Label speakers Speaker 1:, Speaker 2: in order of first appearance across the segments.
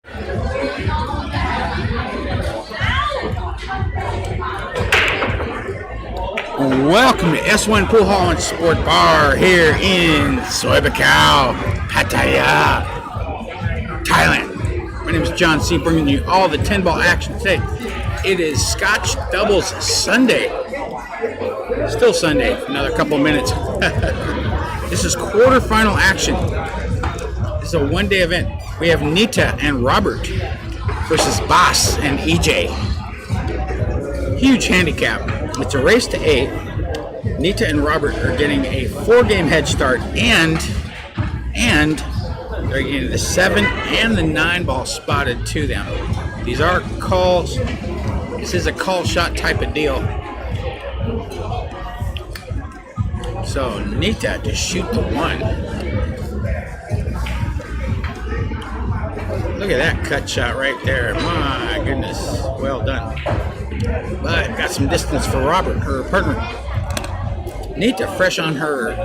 Speaker 1: Welcome to S1 Pool Hall and Sport Bar here in Soi Buakhao, Pattaya, Thailand. My name is John C, bringing you all the 10-ball action today. It is Scotch Doubles Sunday. Still Sunday, another couple of minutes. This is quarterfinal action. This is a one-day event. We have Nittha and Robert versus Bas and EJ. Huge handicap. It's a race to 8. Nittha and Robert are getting a 4-game head start, and they're getting the 7 and the 9 ball spotted to them. These are calls. This is a call shot type of deal. So Nittha to shoot the 1. Look at that cut shot right there. My goodness, well done. But got some distance for Robert, her partner. Nittha, fresh on her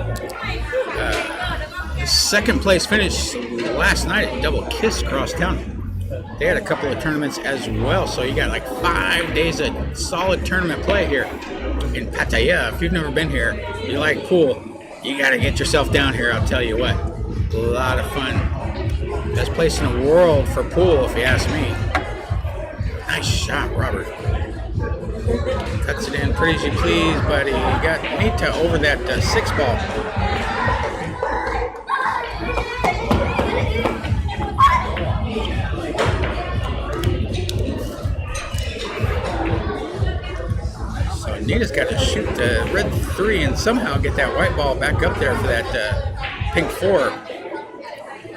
Speaker 1: second place finish last night at Double Kiss across town. They had a couple of tournaments as well, so you got like 5 days of solid tournament play here in Pattaya. If you've never been here, you like pool, you got to get yourself down here. I'll tell you what, a lot of fun. Best place in the world for pool, if you ask me. Nice shot, Robert. Cuts it in pretty as you please, but he got Nittha over that 6 ball. So Nittha's got to shoot the red 3 and somehow get that white ball back up there for that pink 4.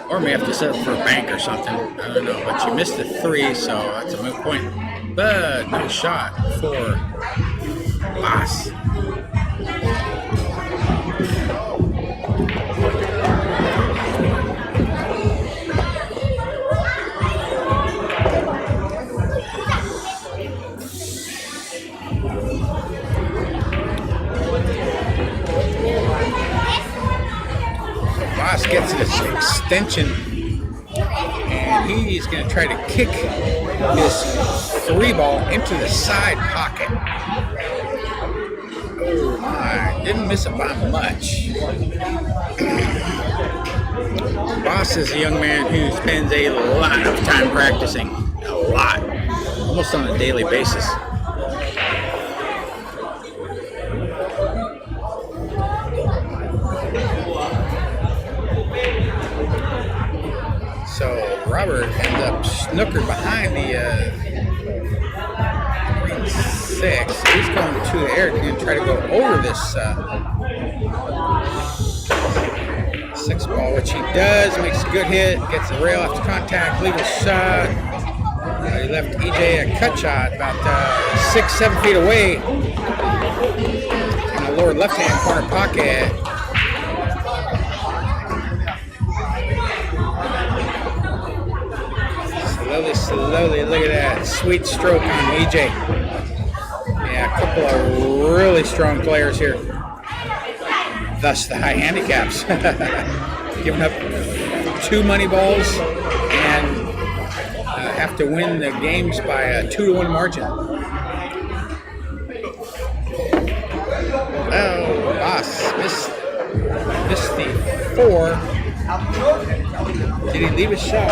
Speaker 1: Or may have to set up for a bank or something. I don't know, but she missed the 3, so that's a moot point. But nice shot for Bas. Bas gets this extension, and he's going to try to kick this 3 ball into the side pocket. Oh my, didn't miss it by much. Bas is a young man who spends a lot of time practicing. A lot. Almost on a daily basis. So Robert ends up snookered behind the green 6. He's going to the air and try to go over this 6 ball, which he does. Makes a good hit. Gets the rail after contact. Legal shot. He left EJ a cut shot about 6-7 feet away in the lower left-hand corner pocket. Slowly, look at that sweet stroke on EJ. Yeah, a couple of really strong players here. Thus the high handicaps. Giving up 2 money balls and have to win the games by a 2-1 margin. Oh, Bas missed the 4. Did he leave a shot?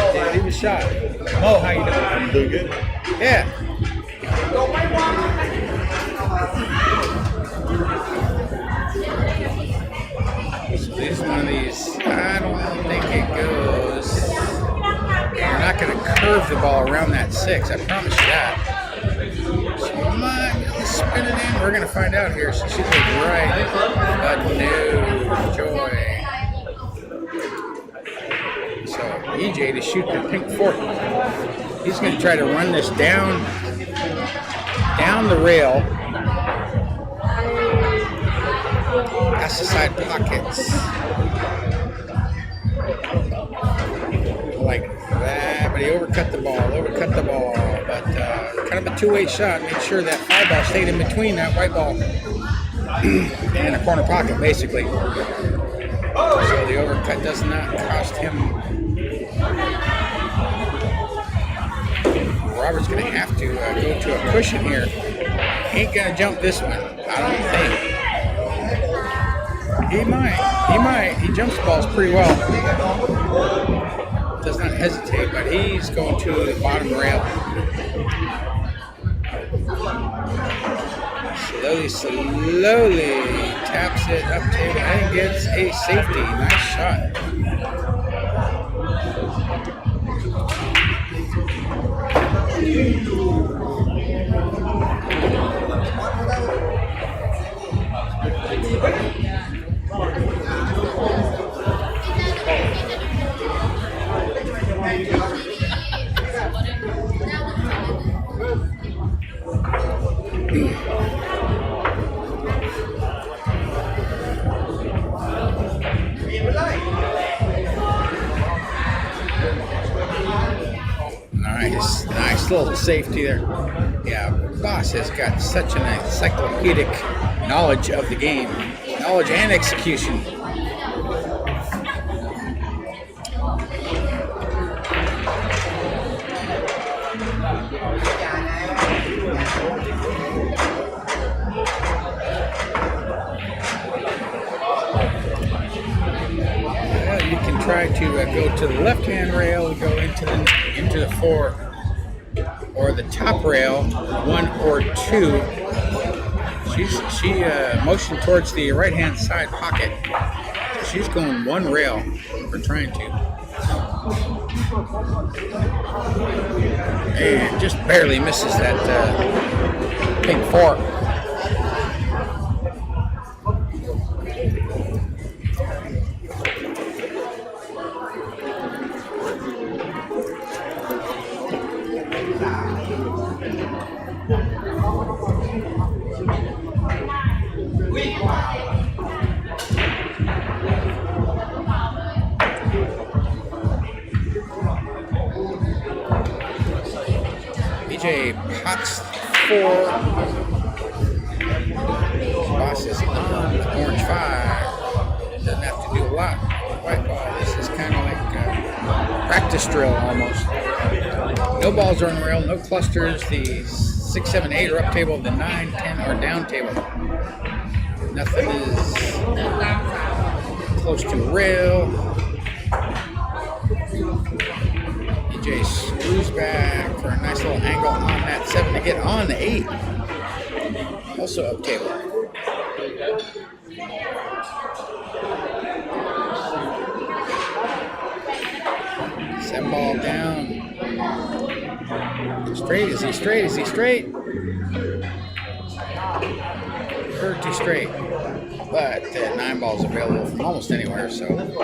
Speaker 1: Mo, how you doing?
Speaker 2: I'm doing good.
Speaker 1: Yeah. So this is one of these. I don't think it goes. You're not going to curve the ball around that 6. I promise you that. So am I going to spin it in? We're going to find out here. She should be right. But no joy. So EJ to shoot the pink 4. He's going to try to run this down the rail, past the side pockets, like that. But he overcut the ball. But kind of a 2-way shot. Make sure that 5 ball stayed in between that white ball and a corner pocket, basically. So the overcut does not cost him Robert's going to have to go to a cushion here. Ain't going to jump this one, I don't think. He might. He jumps balls pretty well. Does not hesitate, but he's going to the bottom rail. Slowly taps it up table and gets a safety. Nice shot. Nice little safety there. Yeah, Bas has got such an encyclopedic knowledge of the game, knowledge and execution. Well, you can try to go to the left-hand rail, go into the 4. Or the top rail, 1 or 2. She motioned towards the right-hand side pocket. She's going 1 rail or trying to. And just barely misses that pink 4. Pots 4. Bas is orange 5. Doesn't have to do a lot. White ball. This is kind of like a practice drill almost. No balls are on the rail. No clusters. The 6, 7, 8 are up table. The 9, 10 are down table. Nothing is close to rail. EJ screws back for a nice little angle on that 7 to get on the 8. Also up table. Seven ball down. Straight, is he straight? Is he straight? Pretty straight. But 9 balls available from almost anywhere, so don't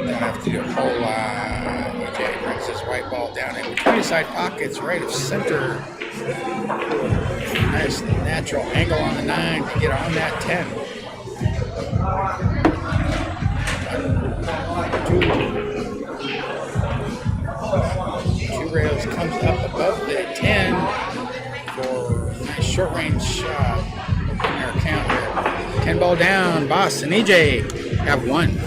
Speaker 1: have to do a whole lot. EJ brings his white ball down in between the side pockets, right of center. Nice natural angle on the 9 to get on that 10. 2 rails comes up above the 10 for a nice short range shot. Open their account here. 10 ball down. Bas and EJ have 1.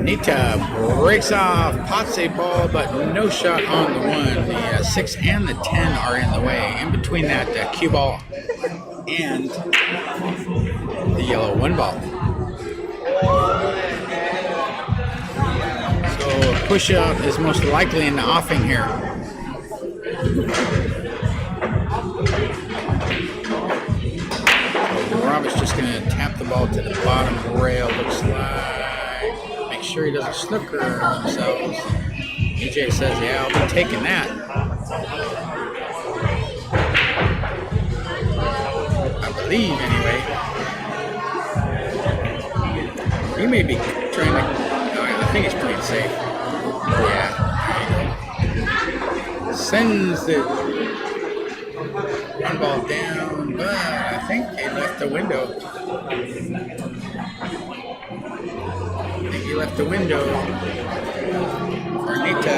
Speaker 1: Nittha breaks off, pots a ball, but no shot on the 1. The 6 and the 10 are in the way. In between that cue ball and the yellow 1 ball. So a push-up is most likely in the offing here. Roberts just going to tap the ball to the bottom rail, looks like. Make sure he doesn't snooker themselves. EJ says, yeah, I'll be taking that. I believe, anyway. He may be trying to... I think he's playing safe. Yeah. Sends the run ball down, but I think he left the window. For Nittha.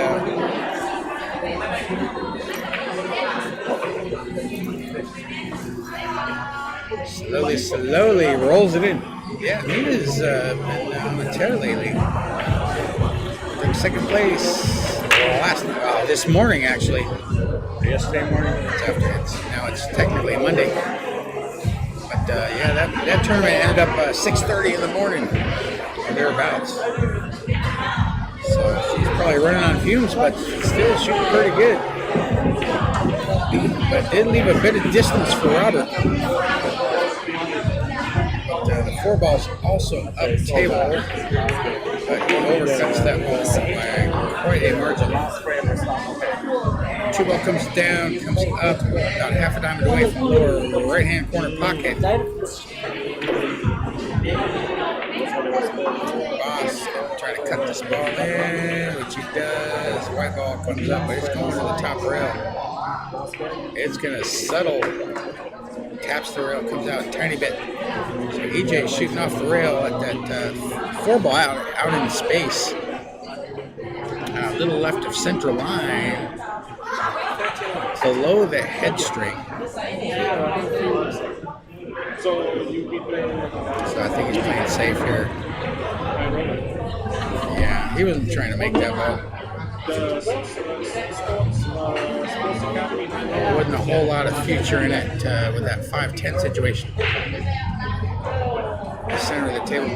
Speaker 1: Slowly rolls it in. Yeah, Nittha's been on the tear lately. Took second place this morning, actually. Yesterday morning. Now it's technically Monday. But yeah, that tournament ended up 6:30 in the morning, or thereabouts. So she's probably running on fumes, but still shooting pretty good. But did leave a bit of distance for Robert. But the 4 ball's also up table, but he overcuts that ball by quite a margin. 2 ball comes down, comes up about half a diamond away from the lower right-hand corner pocket. Bas trying to cut this ball in, which he does. White ball comes up, but it's going to the top rail. It's going to settle. Taps the rail, comes out a tiny bit. So EJ shooting off the rail at that 4 ball out in space. A little left of center line. Below the head string. So I think he's playing safe here. Yeah, he wasn't trying to make that ball. There wasn't a whole lot of future in it with that 5-10 situation. The center of the table.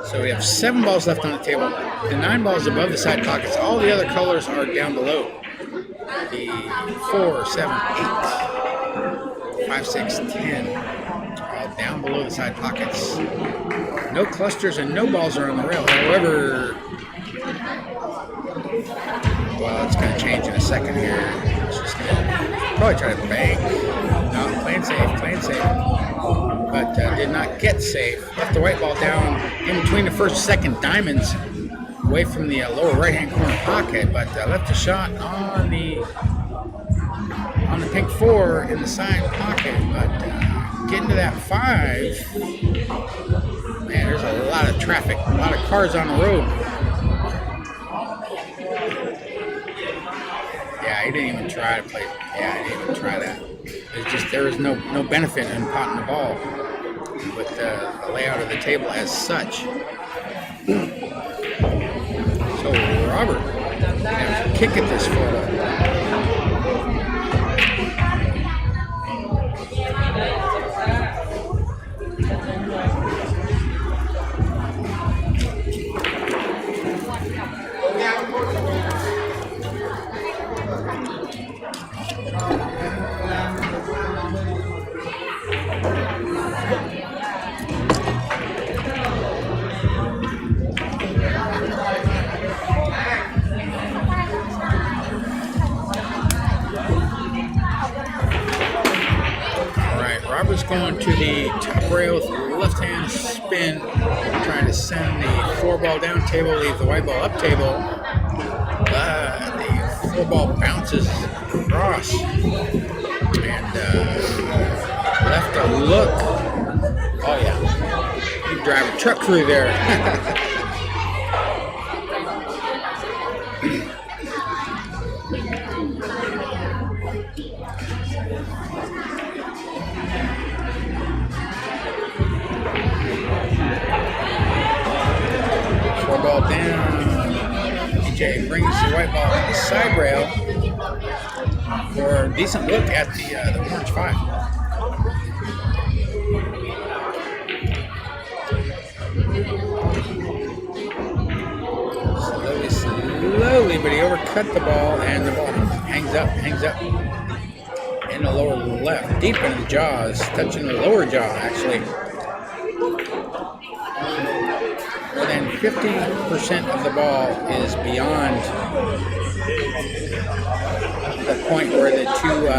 Speaker 1: So we have 7 balls left on the table. The 9 balls above the side pockets. All the other colors are down below. The 4, 7, 8, 5, 6, 10. All down below the side pockets. No clusters and no balls are on the rail. However, well, it's going to change in a second here. It's just going to probably try to bank. No, playing safe. But did not get safe. Left the white ball down in between the first, second diamonds, away from the lower right-hand corner pocket. But left a shot on the pink 4 in the side pocket. But getting to that 5, man, there's a lot of traffic, a lot of cars on the road. Yeah, he didn't even try to play. Yeah, he didn't even try that. It's just there was no benefit in potting the ball with the layout of the table as such. So Robert has to kick at this 4 ball. Robert's going to the top rail with left-hand spin, trying to send the 4 ball down table, leave the white ball up table. The 4 ball bounces across and left a look. Oh yeah, you drive a truck through there. 4 ball down. EJ brings the white ball to the side rail for a decent look at the orange 5. Slowly, but he overcut the ball, and the ball hangs up. And in the lower left, deep in the jaws, touching the lower jaw actually. More than 50% of the ball is beyond the point where the two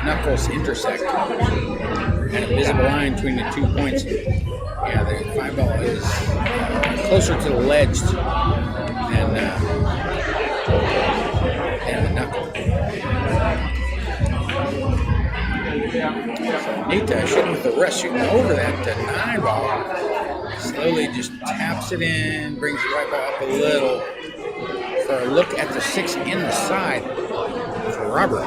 Speaker 1: knuckles intersect. And a visible line between the 2 points. Yeah, the 5 ball is closer to the ledge than the knuckle. Nittha shooting with the rest, shooting over that 9 ball. Slowly just taps it in, brings the right ball up a little for a look at the 6 in the side for Robert.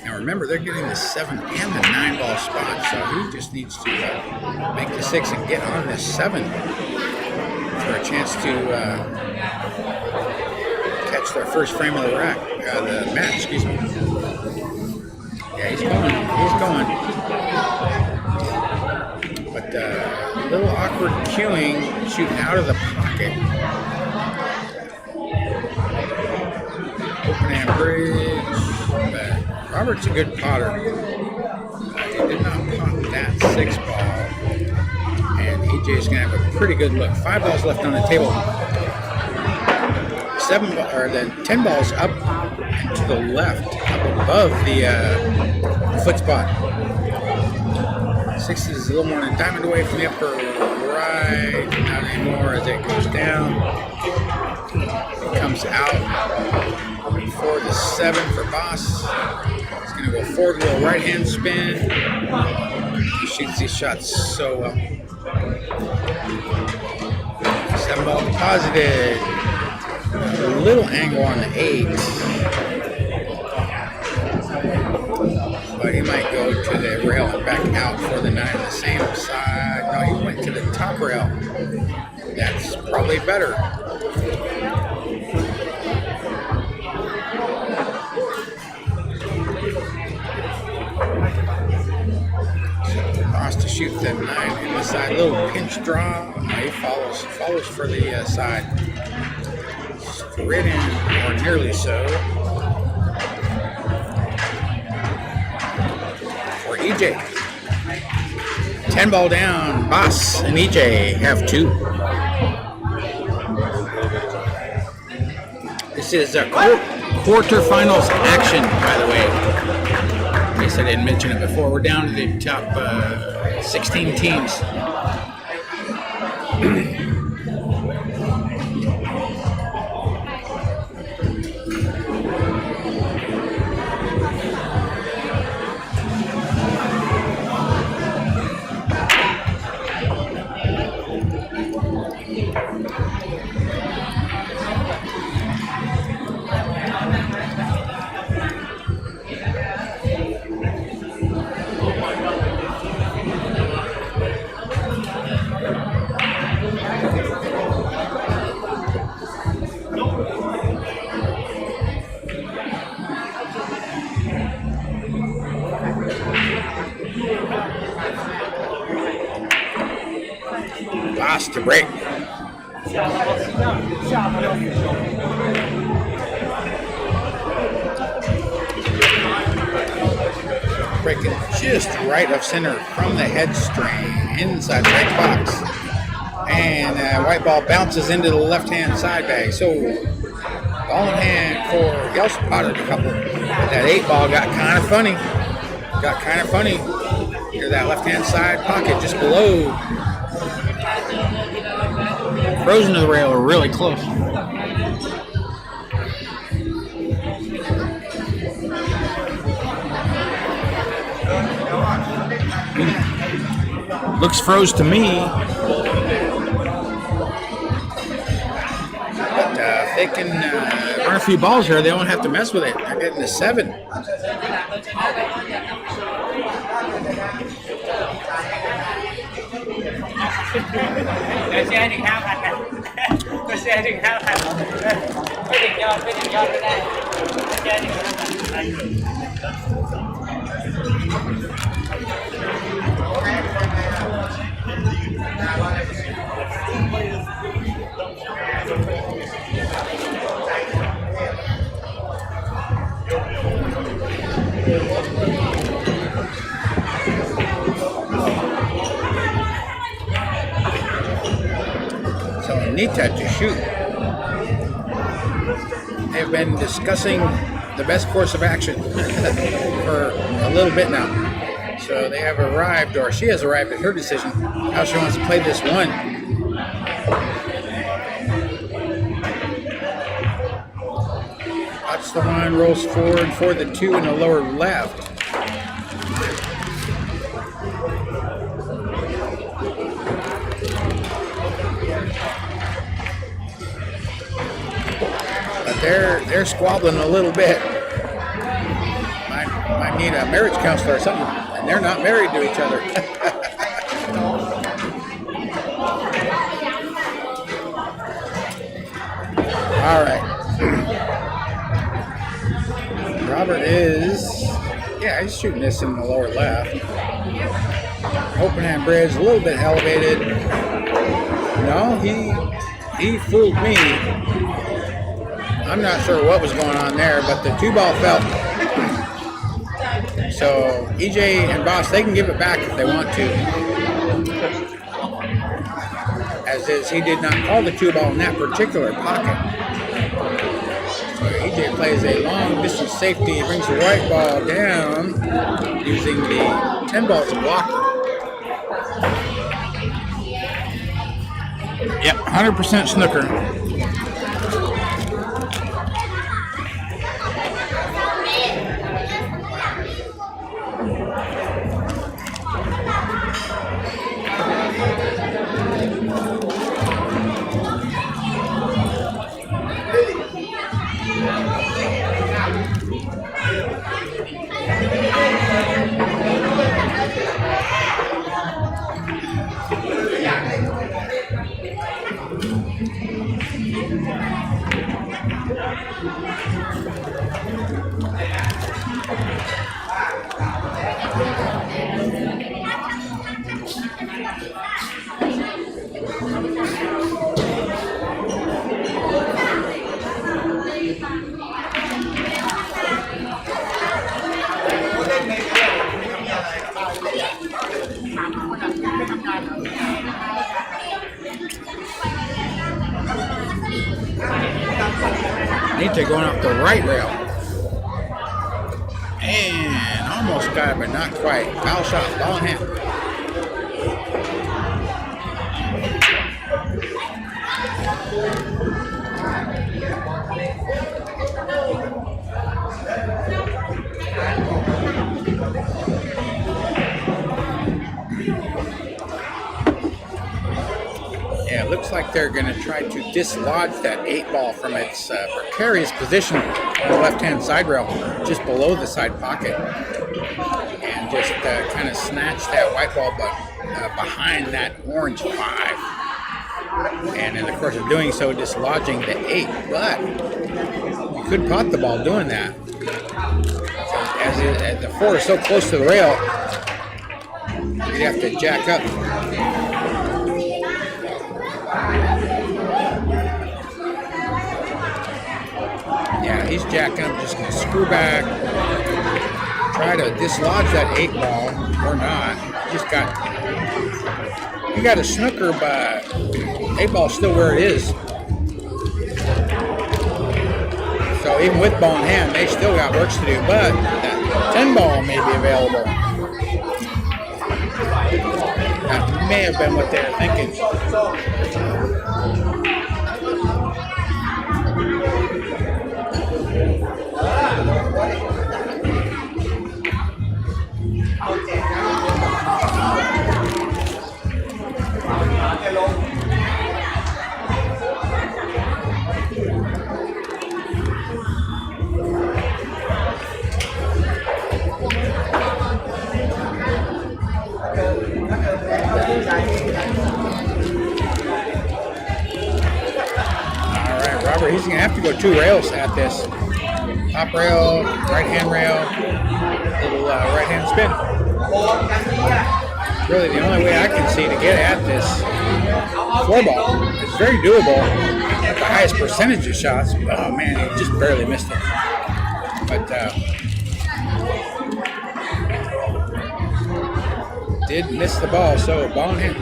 Speaker 1: Now remember, they're getting the 7 and the 9 ball spot, so he just needs to make the 6 and get on the 7 for a chance to catch their first frame of the match, excuse me. Yeah, he's going. But a little awkward cueing, shooting out of the pocket. Open hand bridge. But Robert's a good potter. He did not pot that 6 ball. And EJ's going to have a pretty good look. 5 balls left on the table. 10 balls up to the left, up above the foot spot. 6 is a little more than a diamond away from the upper right. Not anymore as it goes down. It comes out for the 7 for Bas. He's going to go forward with a little right hand spin. He shoots these shots so well. 7 ball deposited. A little angle on the 8. But he might go to the rail and back out for the 9 on the same side. No, he went to the top rail. That's probably better. Bas to shoot the 9 in the side. Little pinch draw. He follows for the side. Straight in, or nearly so. For EJ. 10 ball down. Bas and EJ have 2. This is a quarterfinals action, by the way. I guess I didn't mention it before. We're down to the top 16 teams. Bas to break. Breaking just right of center from the head string inside the right box. And white ball bounces into the left-hand side bag. So ball in hand for, he also potted a couple. But that 8 ball got kind of funny. Near that left-hand side pocket just below. Frozen to the rail are really close. Looks froze to me. But if they can run a few balls here, they don't have to mess with it. They're getting the 7. So Nittha to shoot. They've been discussing the best course of action for a little bit now. So they have arrived, or she has arrived at her decision, how she wants to play this one. Watch the one, rolls forward for the 2 in the lower left. They're squabbling a little bit. Might need a marriage counselor or something. And they're not married to each other. All right. Robert is, yeah, he's shooting this in the lower left. Open hand bridge, a little bit elevated. No, he fooled me. I'm not sure what was going on there, but the 2-ball fell. So EJ and Bas, they can give it back if they want to. As is, he did not call the 2-ball in that particular pocket. So EJ plays a long distance safety, he brings the white ball down using the 10-ball as a blocker. Yep, 100% snooker. Nittha going off the right rail. And almost got it, but not quite. Foul shot, ball in hand. Yeah, it looks like they're going to try to dislodge that 8-ball from its precarious position on the left-hand side rail, just below the side pocket, and just kind of snatch that white ball behind that orange 5. And in the course of doing so, dislodging the 8. But you could pot the ball doing that. So as the 4 is so close to the rail, you'd have to jack up. Yeah, he's jacking up, just going to screw back, try to dislodge that 8-ball, or not. You got a snooker, but 8-ball's still where it is. So even with ball in hand, they still got works to do, but that 10-ball may be available. That may have been what they were thinking. Alright, Robert, he's going to have to go 2 rails at this. top rail, right hand rail, little right hand spin. Really the only way I can see to get at this floor ball. It's very doable. The highest percentage of shots. Oh man, he just barely missed it. But did miss the ball, so ball in hand.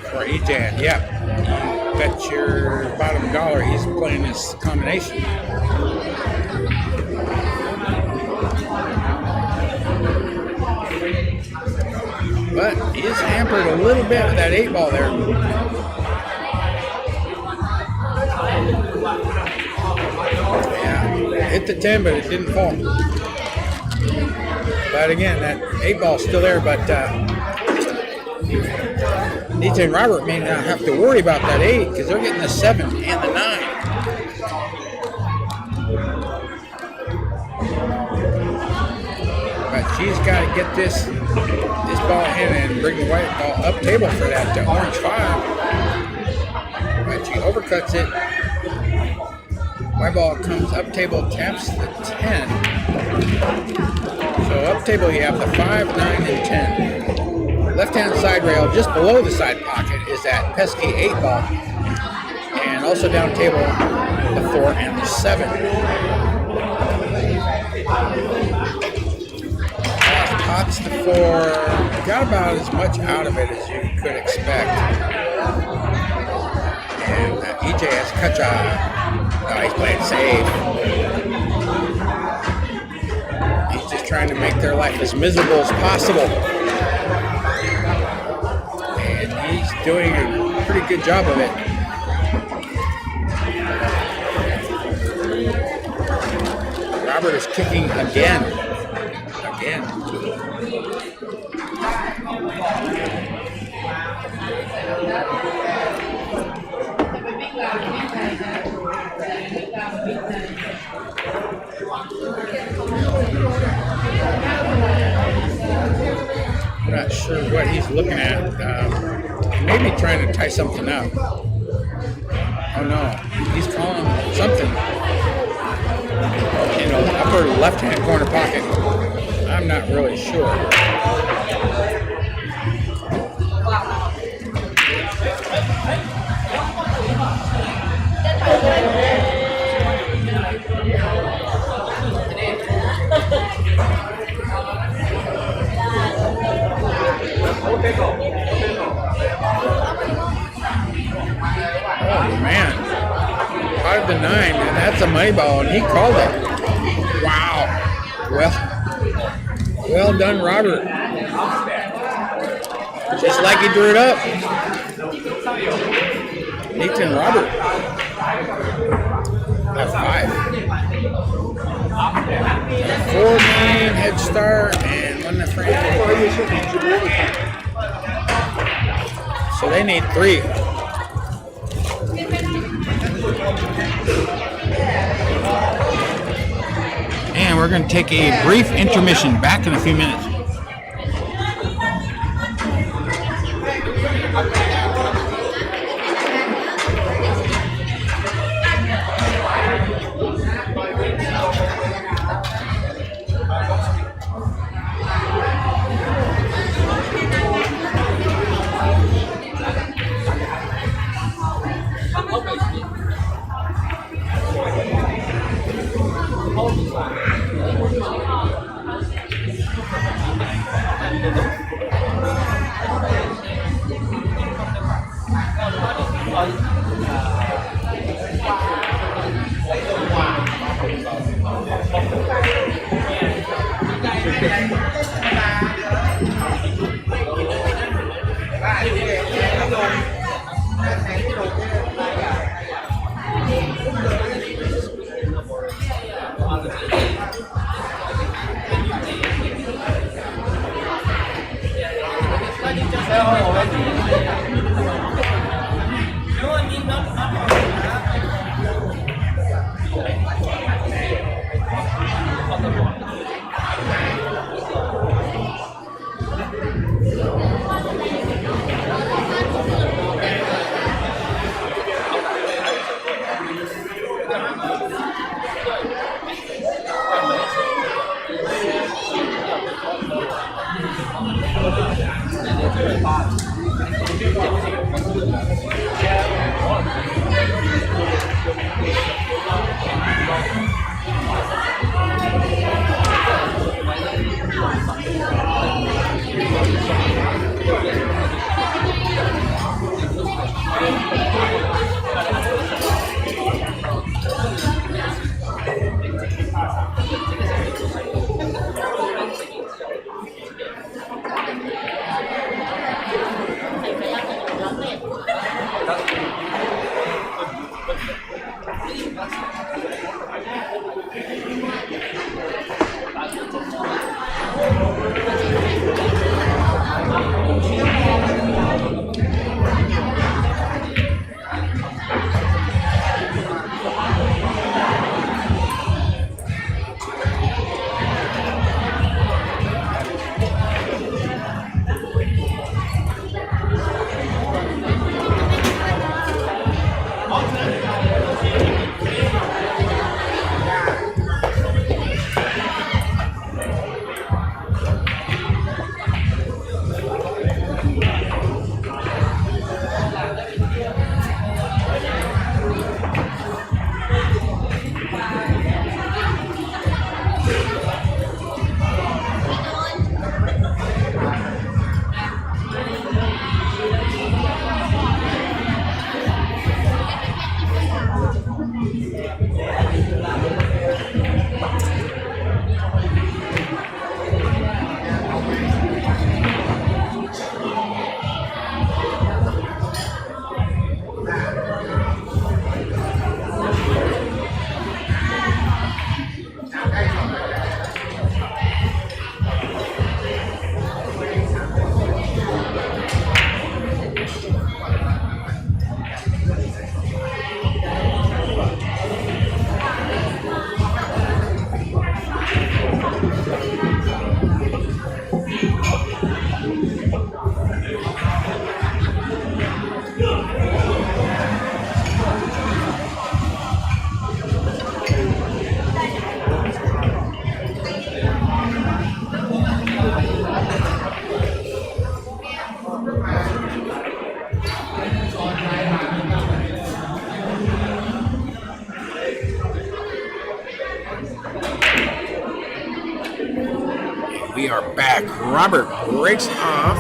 Speaker 1: For Ejan, yeah. Bet your bottom dollar he's playing this combination. But he is hampered a little bit with that 8 ball there. Yeah, hit the 10, but it didn't fall. But again, that 8 ball is still there, but Nittha and Robert may not have to worry about that 8 because they're getting the 7 and the 9. But she's got to get this ball in and bring the white ball up table for that orange 5. But she overcuts it. White ball comes up table, taps the 10. So up table you have the 5, 9, and 10. Left-hand side rail, just below the side pocket, is that pesky 8 ball. And also down table, the 4 and the 7. Pots the 4, got about as much out of it as you could expect. And EJ has Kacha. Oh, he's playing safe. He's just trying to make their life as miserable as possible. And he's doing a pretty good job of it. Robert is kicking again. I'm not sure what he's looking at. Maybe trying to tie something up. Oh no, he's calling something. In the upper left-hand corner pocket. I'm not really sure. Oh man, 5 to 9, and that's a money ball, and he called it. Wow. Well done, Robert. Just like he drew it up. Nittha and Robert. That's 5. 4-game head start and 1 to frame. So they need 3. And we're going to take a brief intermission. Back in a few minutes. We are back. Robert breaks off.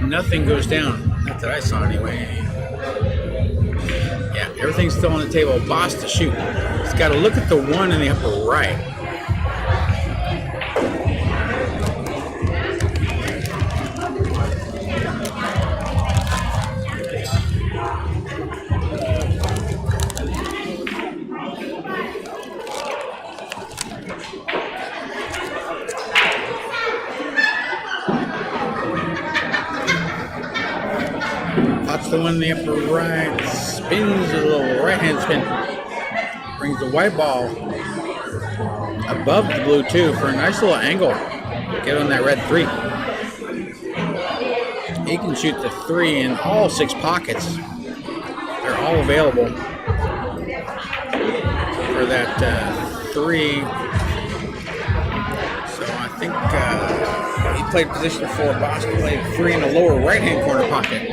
Speaker 1: Nothing goes down. Not that I saw anyway. Yeah, everything's still on the table. Bas to shoot. He's got to look at the one in the upper right. That's the one in the upper right. Spins a little right-hand spin. Brings the white ball above the blue two for a nice little angle. Get on that red 3. He can shoot the 3 in all 6 pockets. They're all available for that 3. So I think he played position 4. Bas played 3 in the lower right-hand corner pocket.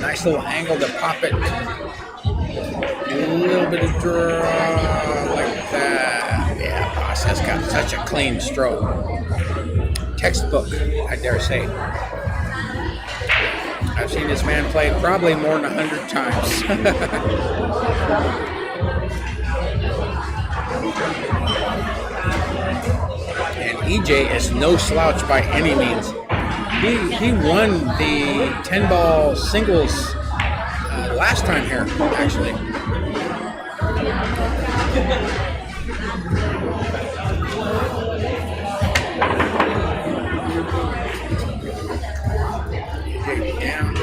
Speaker 1: Nice little angle to pop it. A little bit of draw like that. Yeah, Bas has got such a clean stroke. Textbook, I dare say. I've seen this man play probably more than 100 times. And EJ is no slouch by any means. He won the 10-ball singles last time here, actually. And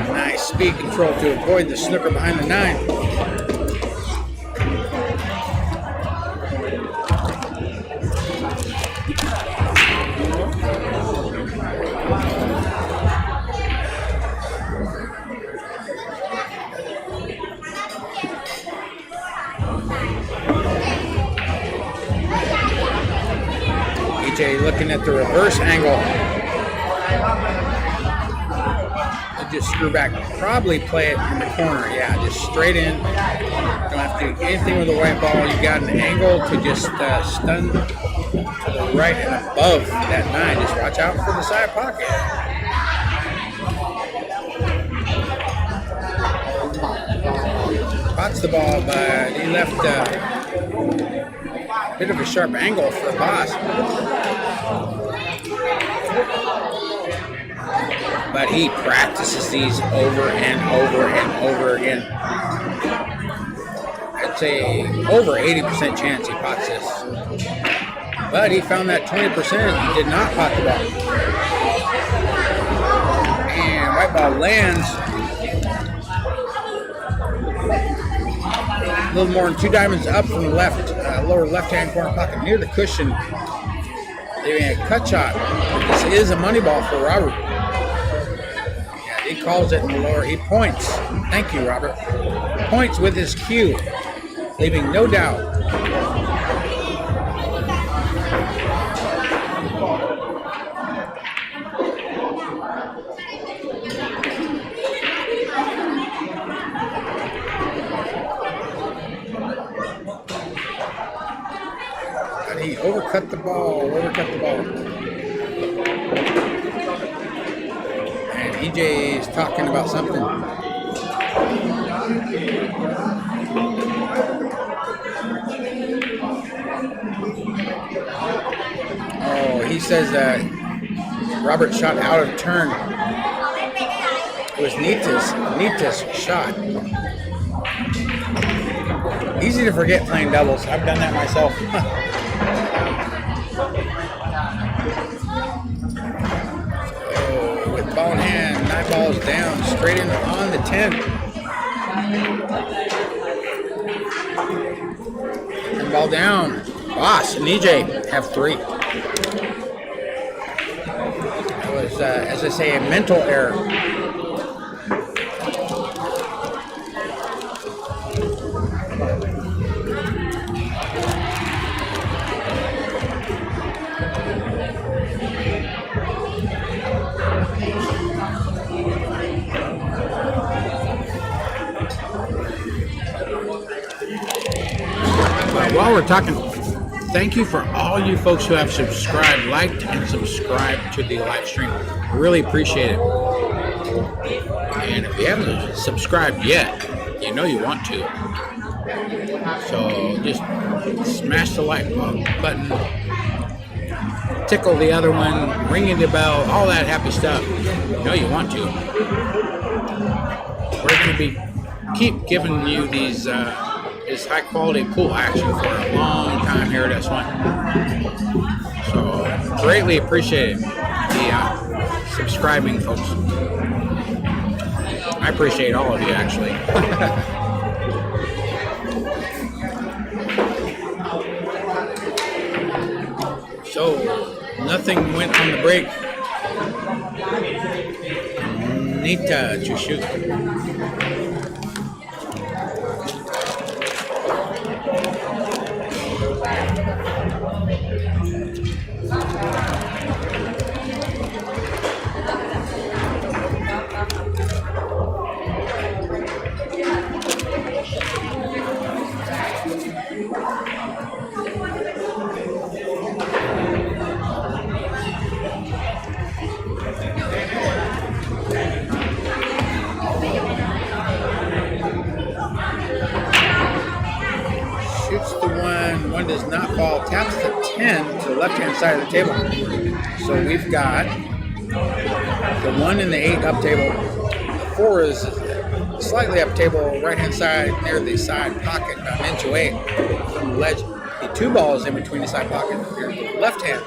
Speaker 1: nice speed control to avoid the snooker behind the 9. Looking at the reverse angle. I'll just screw back. Probably play it in the corner. Yeah, just straight in. Don't have to do anything with the white ball. You got an angle to just stun to the right and above that 9. Just watch out for the side pocket. Spots the ball, but he left a bit of a sharp angle for Bas. But he practices these over and over and over again. I'd say over 80% chance he pots this. But he found that 20% he did not pot the ball. And white ball lands a little more than 2 diamonds up from the left, lower left-hand corner pocket near the cushion. Leaving a cut shot. This is a money ball for Robert. Yeah, he calls it in the lower. He points. Thank you, Robert. Points with his cue, leaving no doubt. He overcut the ball. And EJ is talking about something. Oh, he says that Robert shot out of turn. It was Nittha's shot. Easy to forget playing doubles. I've done that myself. With ball in hand, 9 balls down, straight in on the 10. And ball down. Bas and EJ have 3. It was, as I say, a mental error. While we're talking thank you for all you folks who have subscribed, liked, and subscribed to the live stream. Really appreciate it. And if you haven't subscribed yet, you know you want to. So just smash the like button, tickle the other one, ringing the bell, all that happy stuff. You know you want to. We're going to keep giving you these this high quality pool action for a long time here at S1. So greatly appreciate the subscribing folks. I appreciate all of you actually. So nothing went on the break. Nittha to shoot. One does not fall, taps the 10 to the left-hand side of the table. So we've got the 1 and the 8 up table. The 4 is slightly up table, right-hand side near the side pocket, into 8 from the ledge. The 2 balls in between the side pocket, the left-hand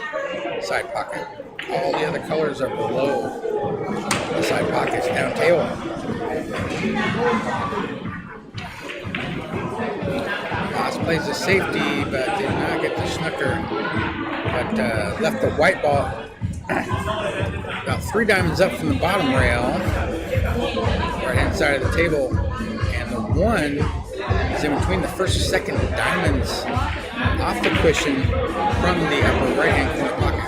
Speaker 1: side pocket. All the other colors are below the side pockets, down table. Bas plays the safety, but did not get the snooker. But left the white ball about 3 diamonds up from the bottom rail, right-hand side of the table, and the 1 is in between the first and second diamonds off the cushion from the upper right-hand corner pocket.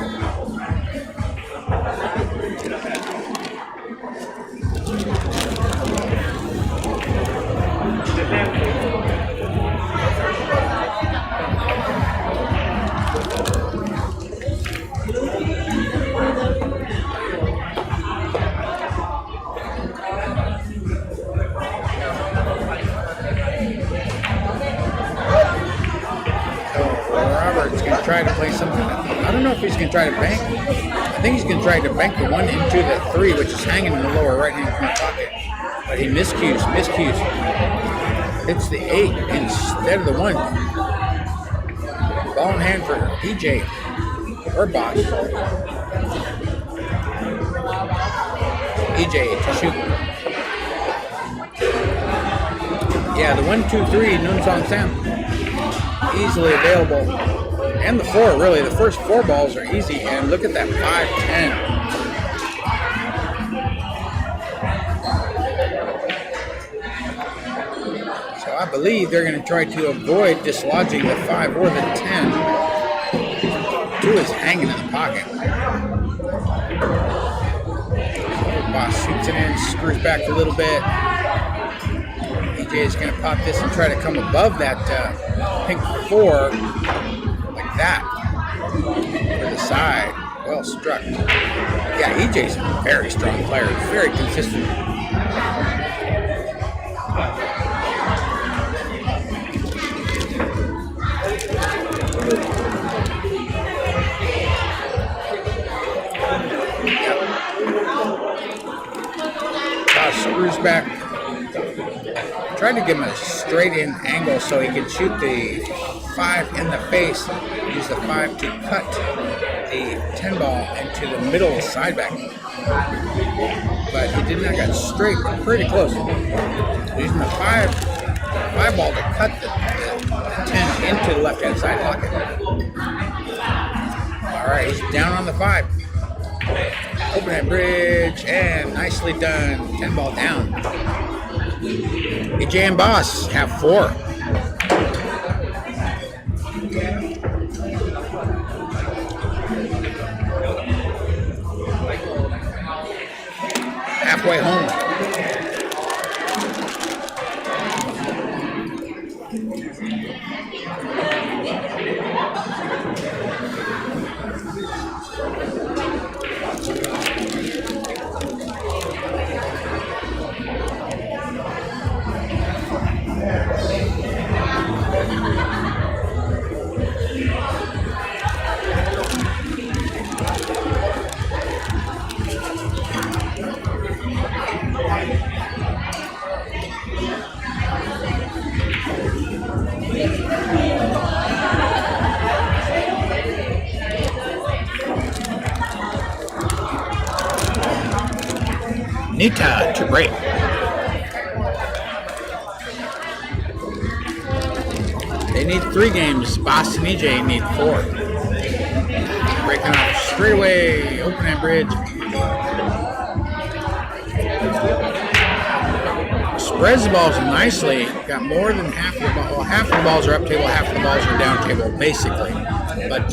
Speaker 1: Try to play something. I don't know if he's going to try to bank. I think he's going to try to bank the 1 into the 3, which is hanging in the lower right-hand corner pocket. But he miscues. Hits the 8 instead of the 1. Ball in hand for EJ or Bas. EJ to shoot. Yeah, the 1, 2, 3, Nong Song Sam. Easily available. And the 4, really. The first 4 balls are easy. And look at that 5-10. So I believe they're going to try to avoid dislodging the 5 or the 10. 2 is hanging in the pocket. Bas shoots it in, screws back a little bit. EJ is going to pop this and try to come above that pink 4. That for the side, well struck. Yeah, EJ's a very strong player, very consistent. Yep. Screws back. Tried to give him a straight in angle so he could shoot the 5 in the face. Use the 5 to cut the 10 ball into the middle side back. But he did not get straight, pretty close. Using the 5 ball to cut the 10 into the left-hand side pocket. All right, he's down on the 5. Open that bridge, and nicely done. 10 ball down. EJ and Bas have 4. Halfway home. Nittha to break. They need 3 games. Bas and EJ need 4. Breaking off straightaway, open that bridge. Spreads the balls nicely. Got more than half of the ball. Well, half of the balls are up table, half of the balls are down table, basically. But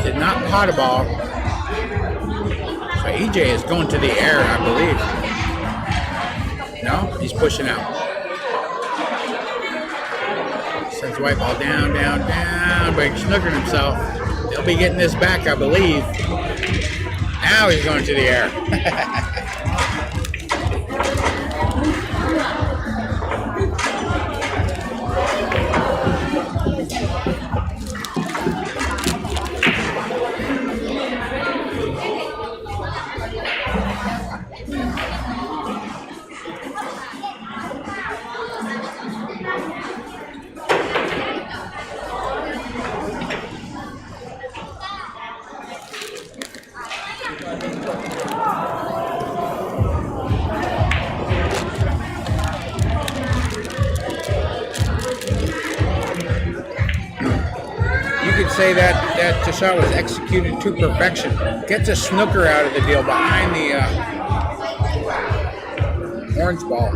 Speaker 1: did not pot a ball. So EJ is going to the air, I believe. No, he's pushing out. Sends the white ball down, down, down. But he's snookering himself. He'll be getting this back, I believe. Now he's going to the air. Say that shot was executed to perfection. Gets a snooker out of the deal behind the orange ball.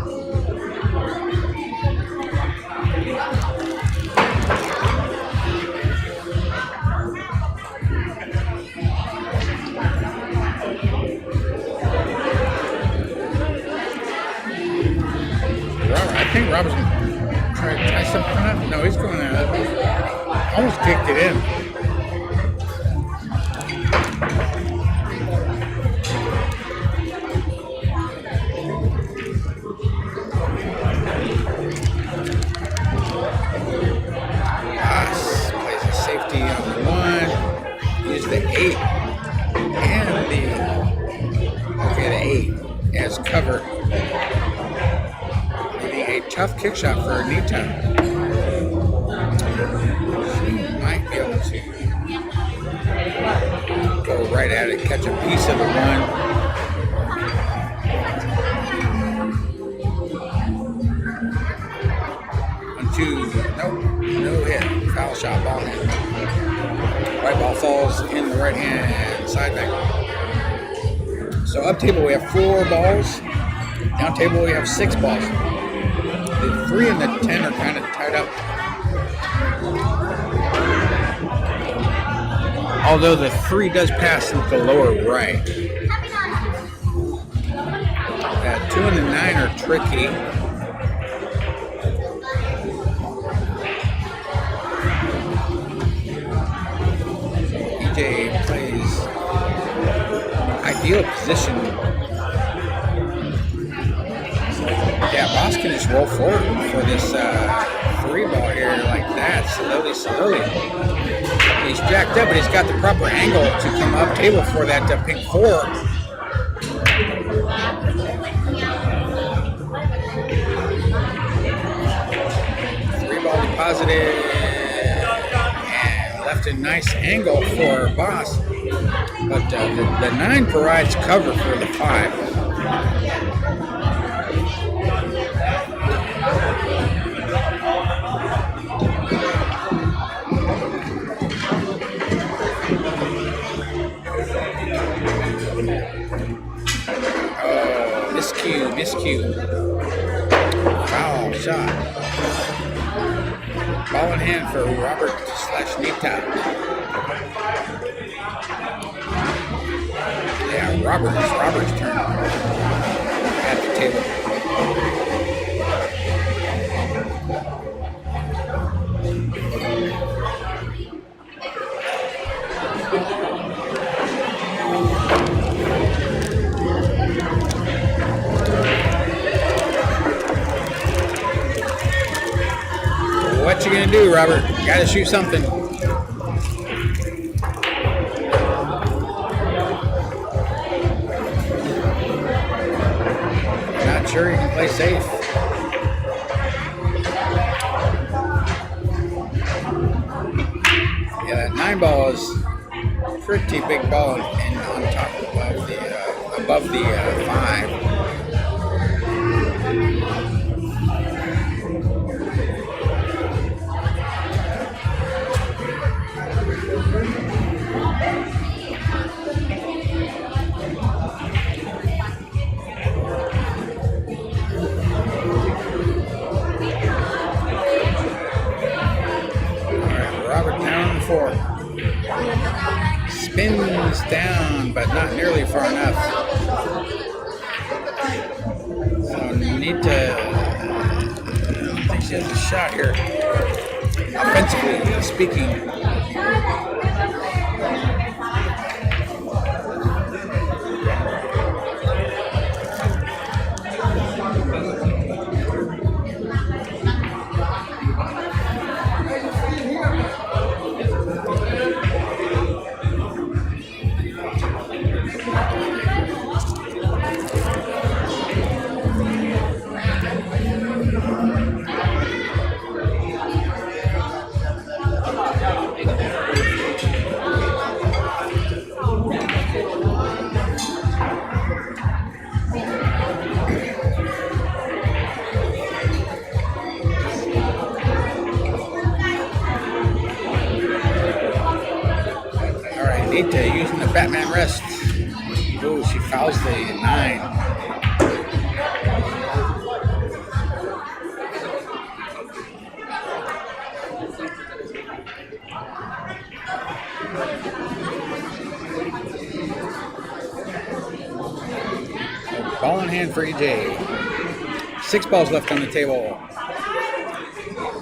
Speaker 1: I think Robert's going to try to tie something up. No, he's going to almost kicked it in. Plays a safety on the 1. Use the 8 and the 8 as cover. Getting a tough kick shot for Nittha. Go right at it, catch a piece of the 1. 1, 2, nope, no hit. Foul shot, ball hit. White ball falls in the right hand side back. So up table we have 4 balls. Down table we have 6 balls. The 3 and the 10 are kind of tied up. Although the 3 does pass into the lower right. 2 and the 9 are tricky. EJ plays ideal position. Yeah, Bas can just roll forward for this 3 ball here like that, slowly. He's jacked up, but he's got the proper angle to come up table for that pink 4. 3 ball deposited and left a nice angle for Bas, but the 9 provides cover for the 5. Miscue. Foul shot. Ball in hand for Robert/Nittha. Yeah, Robert's turn at the table. What you gonna do, Robert? You gotta shoot something. Not sure you can play safe. Yeah, that 9 ball is pretty big ball and on top of the above the 5. Spins down, but not nearly far enough. So Nittha, I don't think she has a shot here, offensively speaking. Nittha using the Batman rest. Oh, she fouls the 9. Ball in hand for EJ. 6 balls left on the table.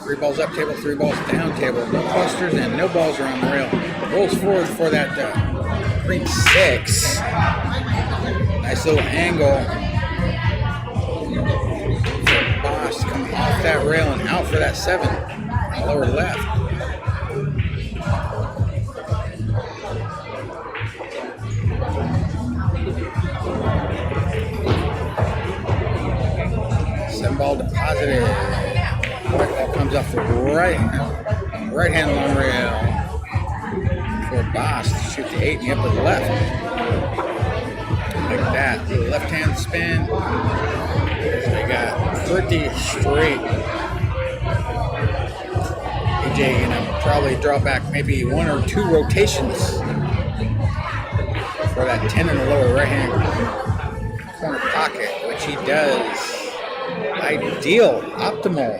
Speaker 1: 3 balls up table, 3 balls down table. No clusters and no balls are on the rail. Rolls forward for that green 6. Nice little angle. For Bas to come off that rail and out for that 7. Lower left. Ball deposited. White ball comes off the right hand long rail for Bas to shoot the 8 in the upper left. Like that. Left hand spin. So they got 30 straight. AJ gonna probably draw back maybe 1 or 2 rotations for that 10 in the lower right hand corner pocket, which he does. Ideal, optimum.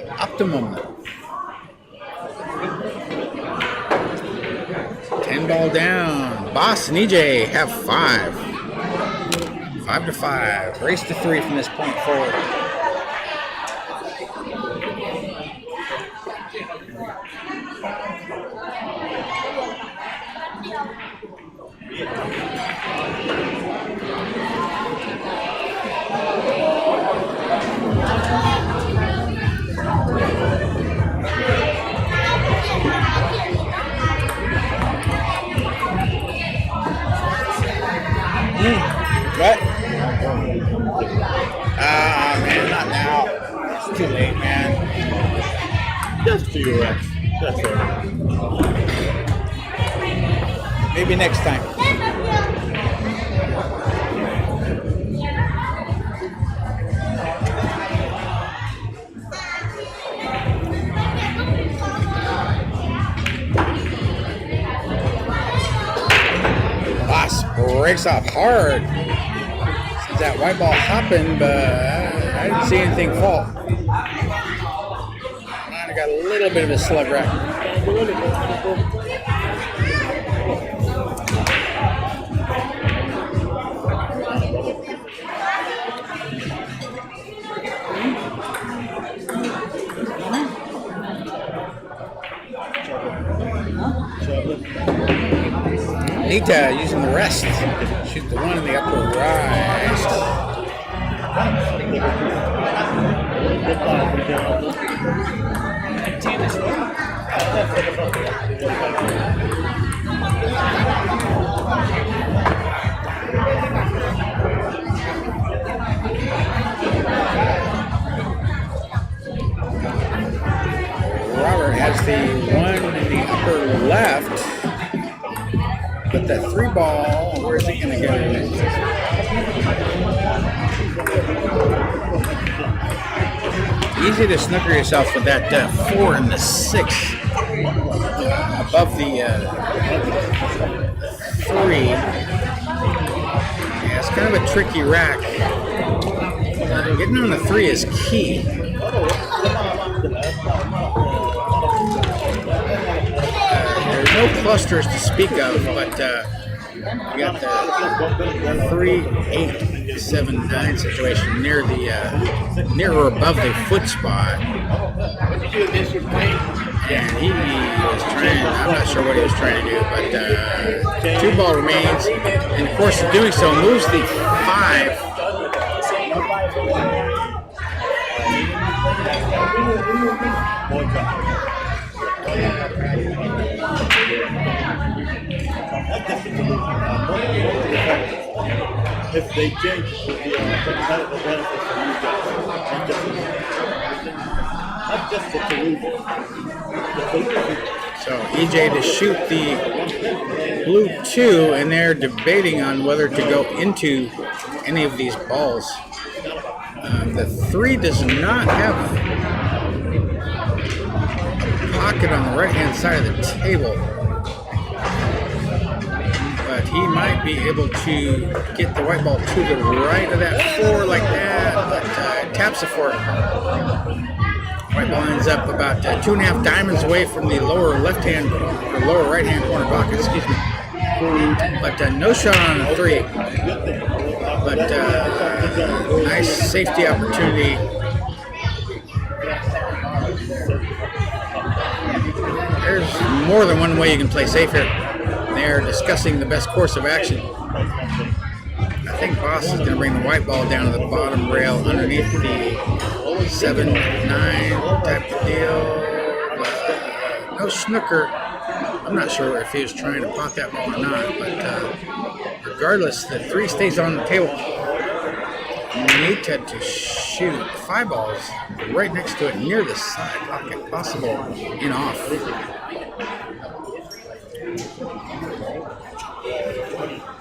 Speaker 1: 10 ball down. Bas and EJ have 5. 5-5. Race to 3 from this point forward. What? Man, not now. It's too late, man.
Speaker 2: Just for you, Rex. That's it.
Speaker 1: Maybe next time. Bas breaks off hard. Sees that white ball hopping, but I didn't see anything fall. Might have got a little bit of a slug rack. Nittha using the rest. Shoot the 1 in the upper right. Robert has the 1 in the upper left. But that 3 ball, where's he going to get it? Easy to snooker yourself with that 4 and the 6 above the 3. Yeah, it's kind of a tricky rack. Getting on the 3 is key. There's no clusters to speak of, but you got the 3, 8, 7, 9 situation near the near or above the foot spot. And he was trying, I'm not sure what he was trying to do, but 2 ball remains. And of course, doing so moves the 5.
Speaker 2: If they change, it will be a competitive benefit for you guys. Not just the Toulouse.
Speaker 1: So EJ to shoot the blue 2, and they're debating on whether to go into any of these balls. The 3 does not have a pocket on the right-hand side of the table, but he might be able to get the white ball to the right of that 4 like that, but taps the 4. White ball ends up about 2.5 diamonds away from the lower left-hand or lower right-hand corner pocket, excuse me. But no shot on the 3. But nice safety opportunity. There's more than one way you can play safe here. They're discussing the best course of action. I think Bas is going to bring the white ball down to the bottom rail underneath the 7, 9 type of deal. No snooker. I'm not sure if he was trying to pot that ball or not, but regardless, the 3 stays on the table. Nittha to shoot 5 balls right next to it near the side pocket, possible in off.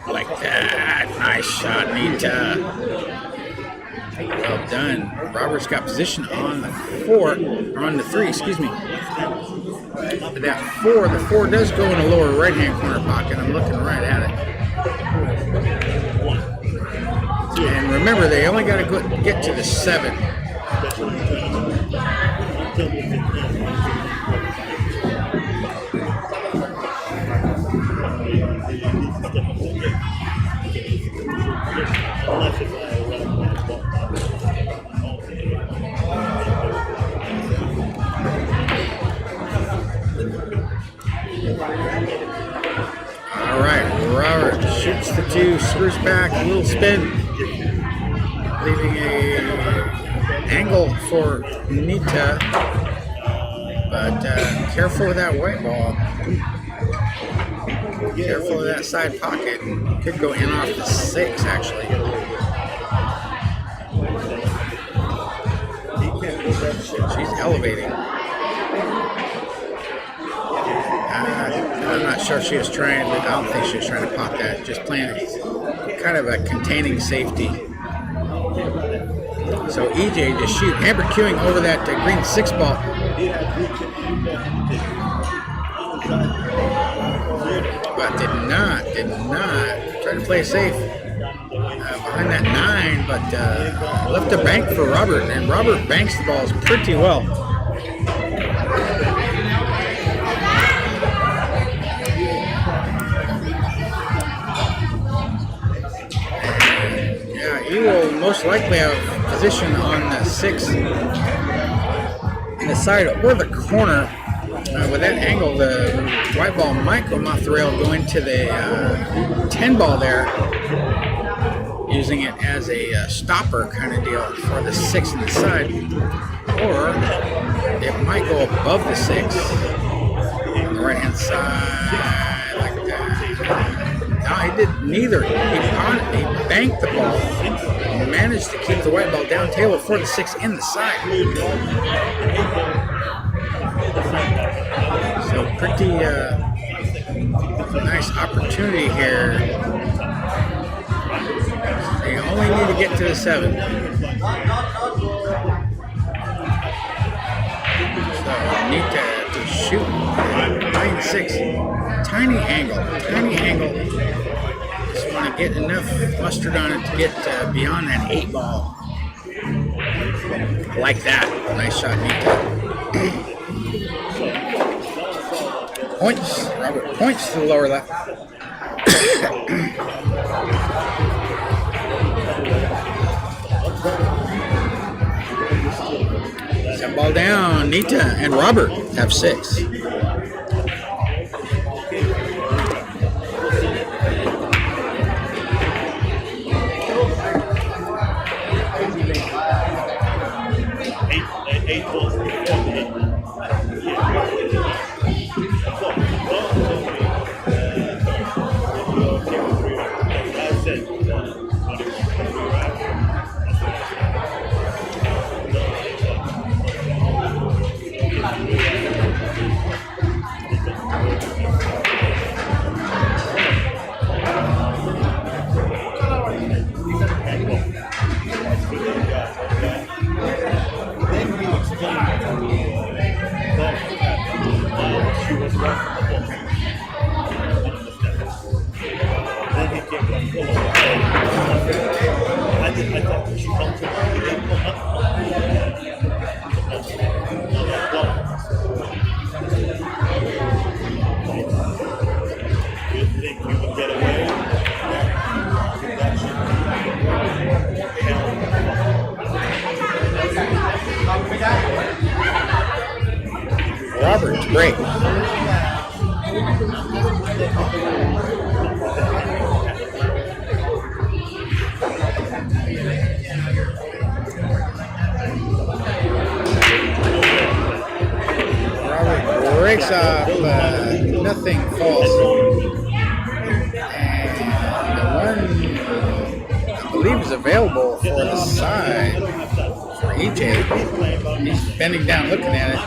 Speaker 1: Like that. Nice shot, Nittha. Well done. Robert's got position on the 4, or on the 3, excuse me. But that 4, the 4 does go in the lower right-hand corner pocket. I'm looking right at it. And remember, they only got to get to the 7. All right, Robert shoots the 2, screws back, a little spin, leaving a angle for Nittha, but careful with that white ball. Careful of that side pocket. Could go in off the 6, actually. She's elevating. I'm not sure she was trying, but I don't think she was trying to pop that. Just playing kind of a containing safety. So EJ to shoot. Amber queuing over that green 6 ball. But did not try to play safe behind that 9, but left a bank for Robert, and Robert banks the balls pretty well. Yeah, he will most likely have position on the 6 in the side or the corner. With that angle, the white ball might go off the rail, going to the 10 ball there, using it as a stopper kind of deal for the 6 in the side, or it might go above the 6 on the right hand side like that. No, he did neither. He banked the ball, managed to keep the white ball down table for the 6 in the side. So pretty nice opportunity here. They only need to get to the 7. So Nittha to shoot 9-6. Tiny angle. Just want to get enough mustard on it to get beyond that 8 ball. Like that. Nice shot, Nittha. Points. Robert points to the lower left. Set ball down. Nittha and Robert have 6. Robert's great. Robert breaks off, nothing false. And the one I believe is available for the side for EJ. He's bending down looking at it.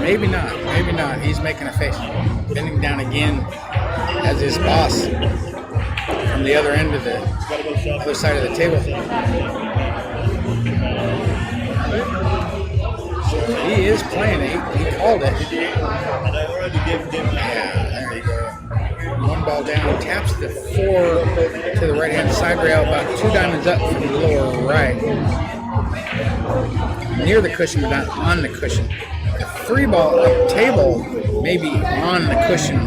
Speaker 1: Maybe not. He's making a face. Bending down again as his boss from the other end of the other side of the table. So he is playing it. He called it. Yeah, there you go. 1 ball down. Taps the 4 to the right-hand side rail, about 2 diamonds up from the lower right. Near the cushion, but not on the cushion. The 3 ball table may be on the cushion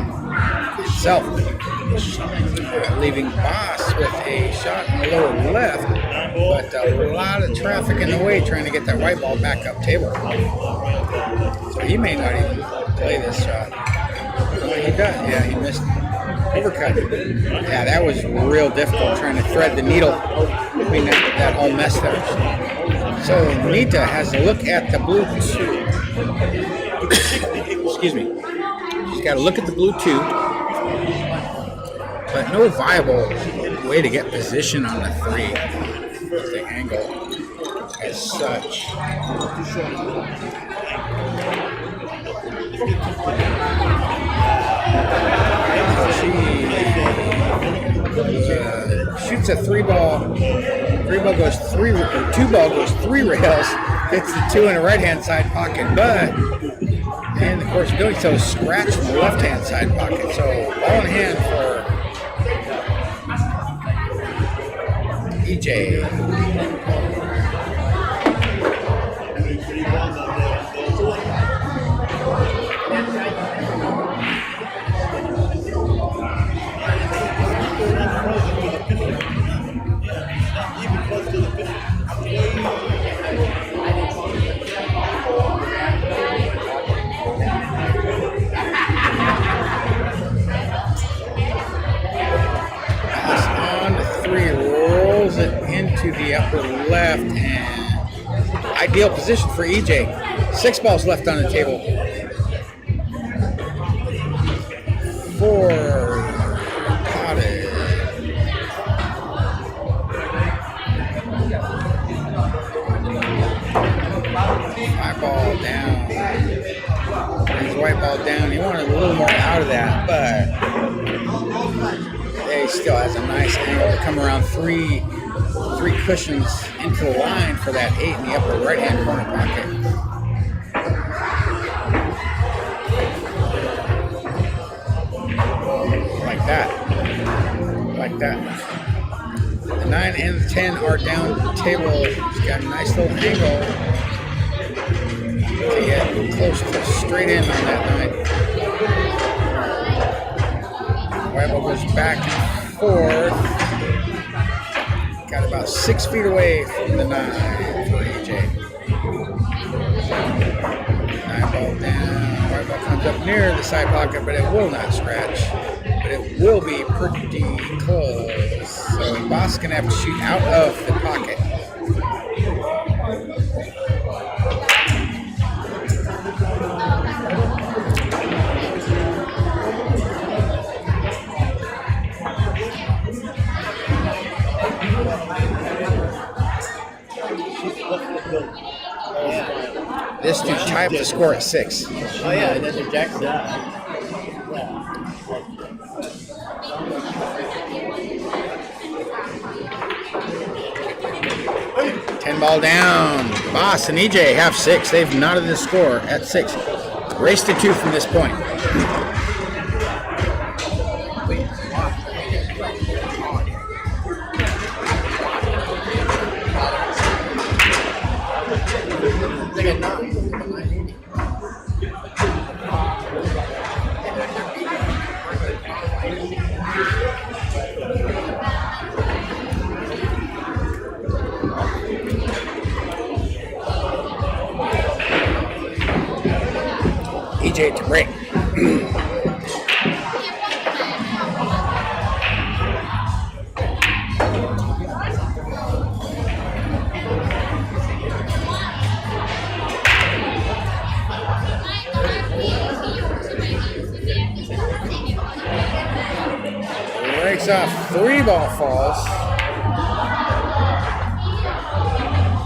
Speaker 1: itself, leaving Bas with a shot in the lower left, but a lot of traffic in the way trying to get that white ball back up table. So he may not even play this shot. He does. Yeah, he missed. Overcut. Yeah, that was real difficult trying to thread the needle between that whole mess there. So Nittha has a look at the blue 2. Excuse me. She's got to look at the blue 2, but no viable way to get position on the 3. The angle as such. Shoots a 3 ball. 3 ball goes 3, or 2 ball goes 3 rails. Hits the 2 in the right-hand side pocket, but in the course of doing so, scratch in the left-hand side pocket. So ball in hand for EJ. To the upper left, and ideal position for EJ. 6 balls left on the table. 4 potted. 5 ball down. His white ball down. He wanted a little more out of that, but they EJ still has a nice angle to come around three cushions into the line for that 8 in the upper right-hand corner pocket. Like that. Like that. The 9 and the 10 are down the table. It's got a nice little angle to get close to straight in on that 9. White ball goes back and forth. Got about 6 feet away from the 9 for AJ. 9 ball down. White ball comes up near the side pocket, but it will not scratch. But it will be pretty close. So Bas gonna have to shoot out of the pocket. This dude tied up the score at 6.
Speaker 2: Oh yeah, and then the Jack's that.
Speaker 1: 10 ball down. Bas and EJ have 6. They've knotted the score at 6. Race to 2 from this point. EJ to break. Breaks off. 3 ball falls.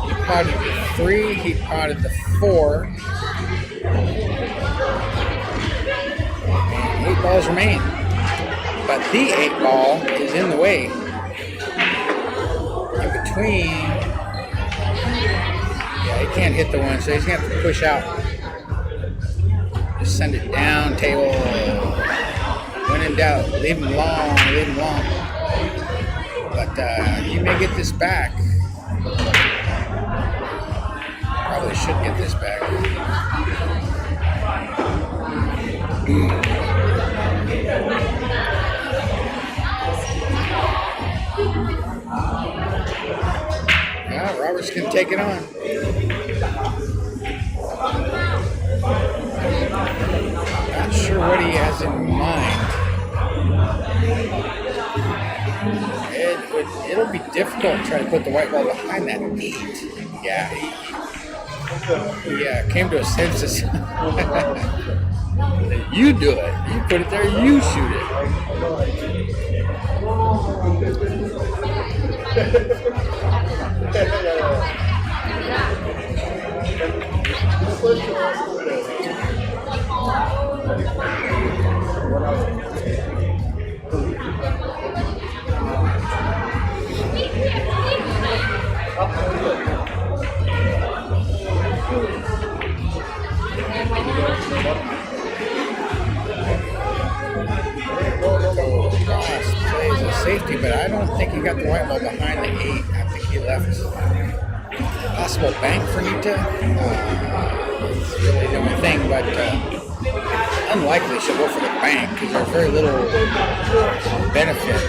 Speaker 1: He potted the 3. He potted the 4. 8 balls remain. But the 8 ball is in the way. In between. Yeah, he can't hit the 1, so he's going to have to push out. Just send it down, table. When in doubt, leave him long, leave him long. But you may get this back. Probably should get this back. Yeah, Roberts can take it on. Not sure what he has in mind. It'll be difficult to try to put the white ball behind that 8. Yeah, he came to a senses. You do it. You put it there. You shoot it. Plays a safety, but I don't think he got the white ball behind the 8. I think he left. Possible bank for Nittha. It's really the only thing, but unlikely she'll go for the bank because there's very little benefit.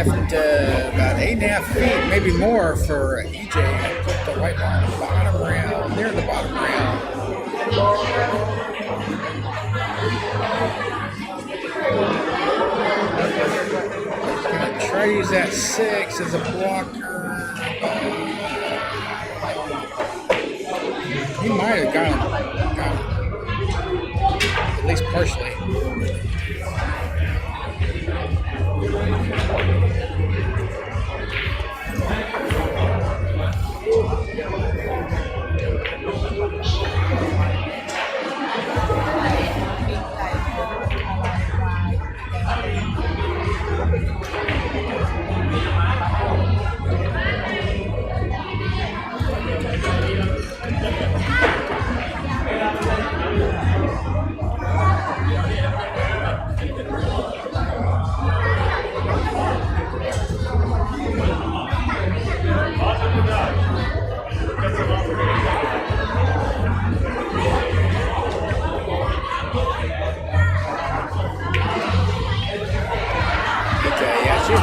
Speaker 1: left about 8.5 feet, maybe more, for EJ. I put the white ball on the bottom rail, near the bottom rail. Gonna try to use that 6 as a blocker. He might have got him, at least partially.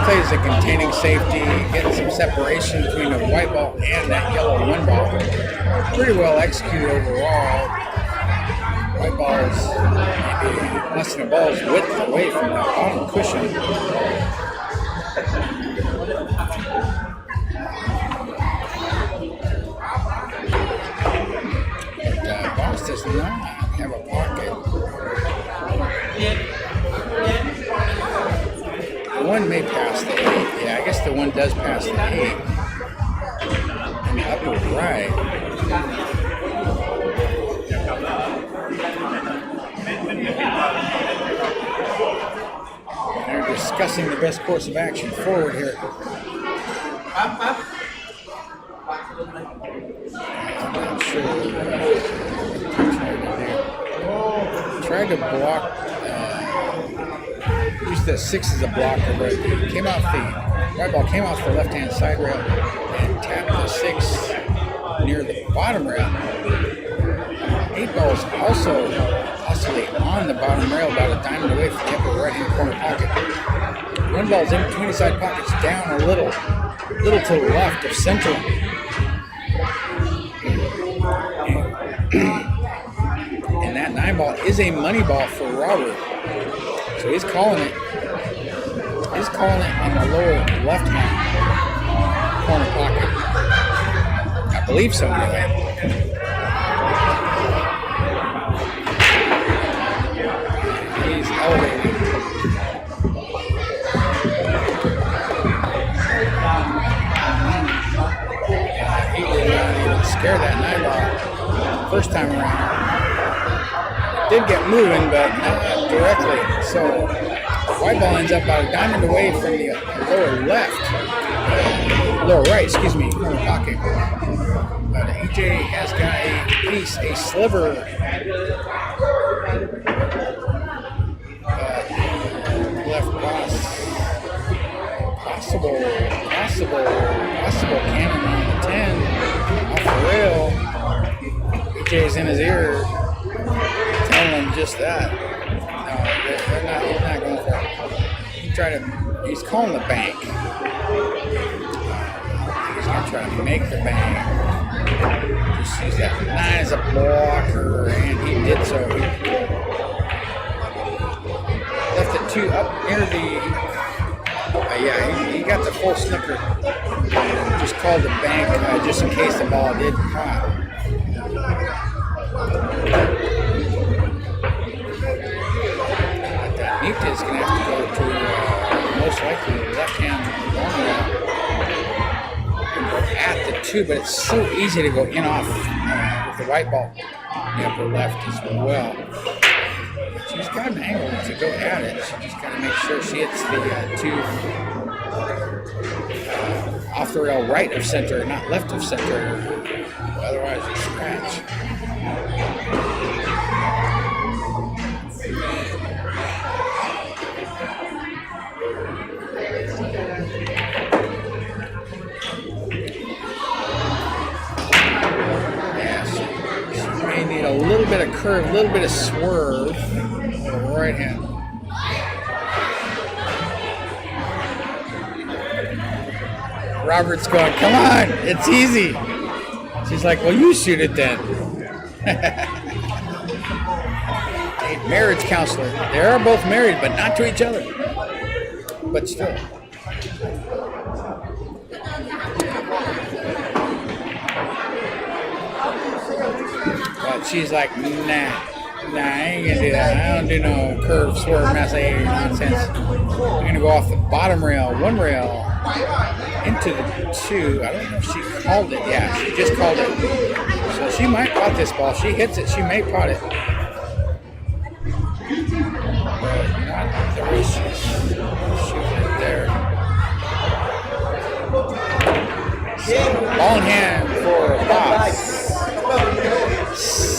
Speaker 1: Plays a containing safety, getting some separation between the white ball and that yellow 1 ball. Pretty well executed overall. White ball is maybe less than a ball's width away from the bottom cushion. But Bas does not have a pocket. The 1 may pass the 8. Yeah, I guess the 1 does pass the 8. In the upper right. And they're discussing the best course of action forward here. I'm not sure. Tried to block. Used the 6 as a blocker, but it came off the white ball came off the left-hand side rail and tapped the 6 near the bottom rail. 8 balls also oscillate on the bottom rail about a diamond away from the upper right-hand corner pocket. 1 ball's in between the side pockets, down a little to the left of center. And that 9 ball is a money ball for Robert. So he's calling it. He's calling it in the lower left-hand corner pocket. I believe so, anyway. He's elevating. He did not even scare that 9 ball first time around. Did get moving, but not directly. So the white ball ends up about a diamond away from the lower right, corner pocket. But EJ has got a piece, a sliver. Left pass. Possible cannon on the 10. Off the rail. EJ's in his ear. Telling them just that. No, he's not going for it. He's calling the bank. He's going to try to make the bank. Just use that 9 as a blocker, and he did so. He left the 2 up near the. He got the full snooker. Just called the bank just in case the ball did pop. Nittha is going to have to go to most likely the left-hand corner and go at the 2, but it's so easy to go in off with the white ball in the upper left as well. She's got an angle to go at it. She just got to make sure she hits the 2 off the rail right of center, not left of center. Otherwise, you scratch. A little bit of curve, a little bit of swerve on the right hand. Robert's going, come on, it's easy. She's like, well, you shoot it then. A marriage counselor. They are both married, but not to each other. But still. But she's like, nah, I ain't gonna do that. I don't do no curve, swerve, massage nonsense. I'm gonna go off the bottom rail, one rail, into the two. I don't know if she called it. Yeah, she just called it. So she might pot this ball. She hits it, she may pot it. But not the way she's shooting it there. So, ball in hand for Bas.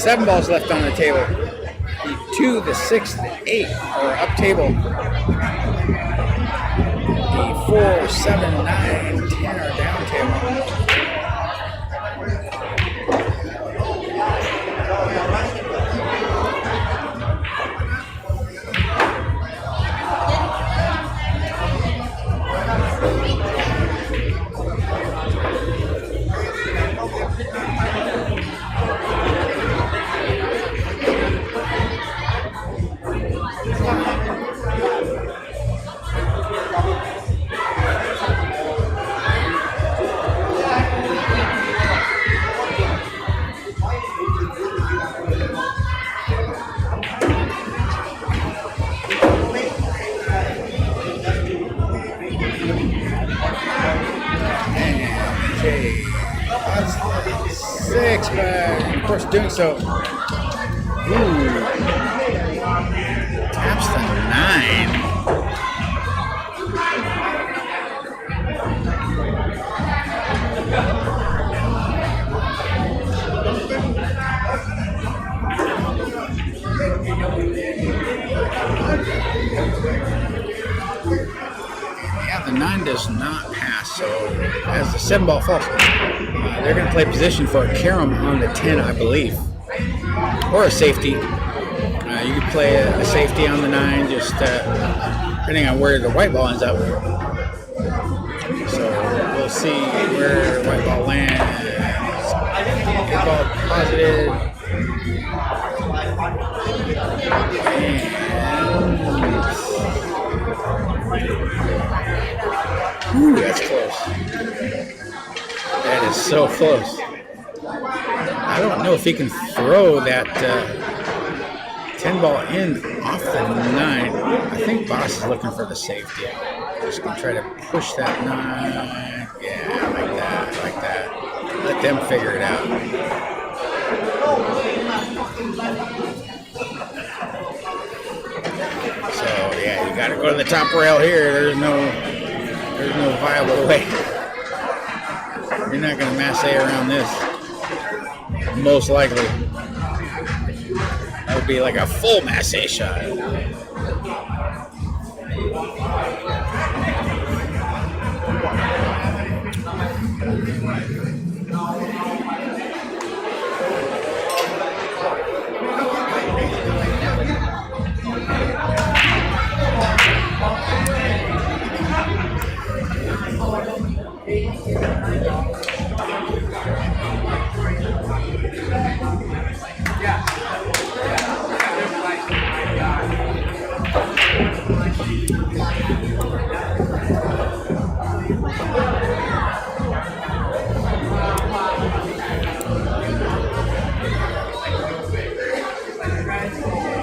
Speaker 1: 7 balls left on the table. The 2, the 6, the 8 are up table. The 4, 7, 9, 10 are down table. Six, but of course doing so. Ooh. Taps the 9. Yeah, the 9 does not pass, so as the 7 ball falls, they're going to play position for a carom on the 10, I believe, or a safety. You could play a safety on the 9, just depending on where the white ball ends up. So we'll see where the white ball lands. Good ball positive. Ooh, that's close. That is so close. I don't know if he can throw that 10 ball in off the 9. I think Bas is looking for the safety. Just going to try to push that 9. Yeah, like that. Let them figure it out. So, yeah, you got to go to the top rail here. There's no viable way. You're not going to masse around this. Most likely. That would be like a full masse shot.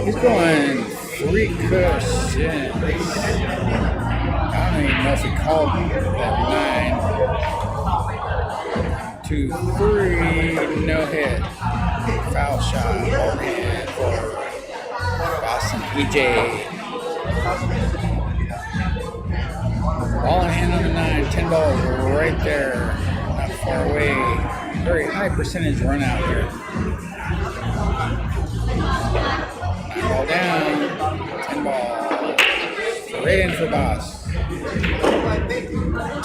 Speaker 1: He's going 3 cushions. I don't even know if he called that 9. 2, 3, no hit. Foul shot, ball hand for Bas and EJ. Ball in hand on the 9, 10 balls right there, not far away. Very high percentage run out here. 9 ball down, 10 ball straight in for Bas.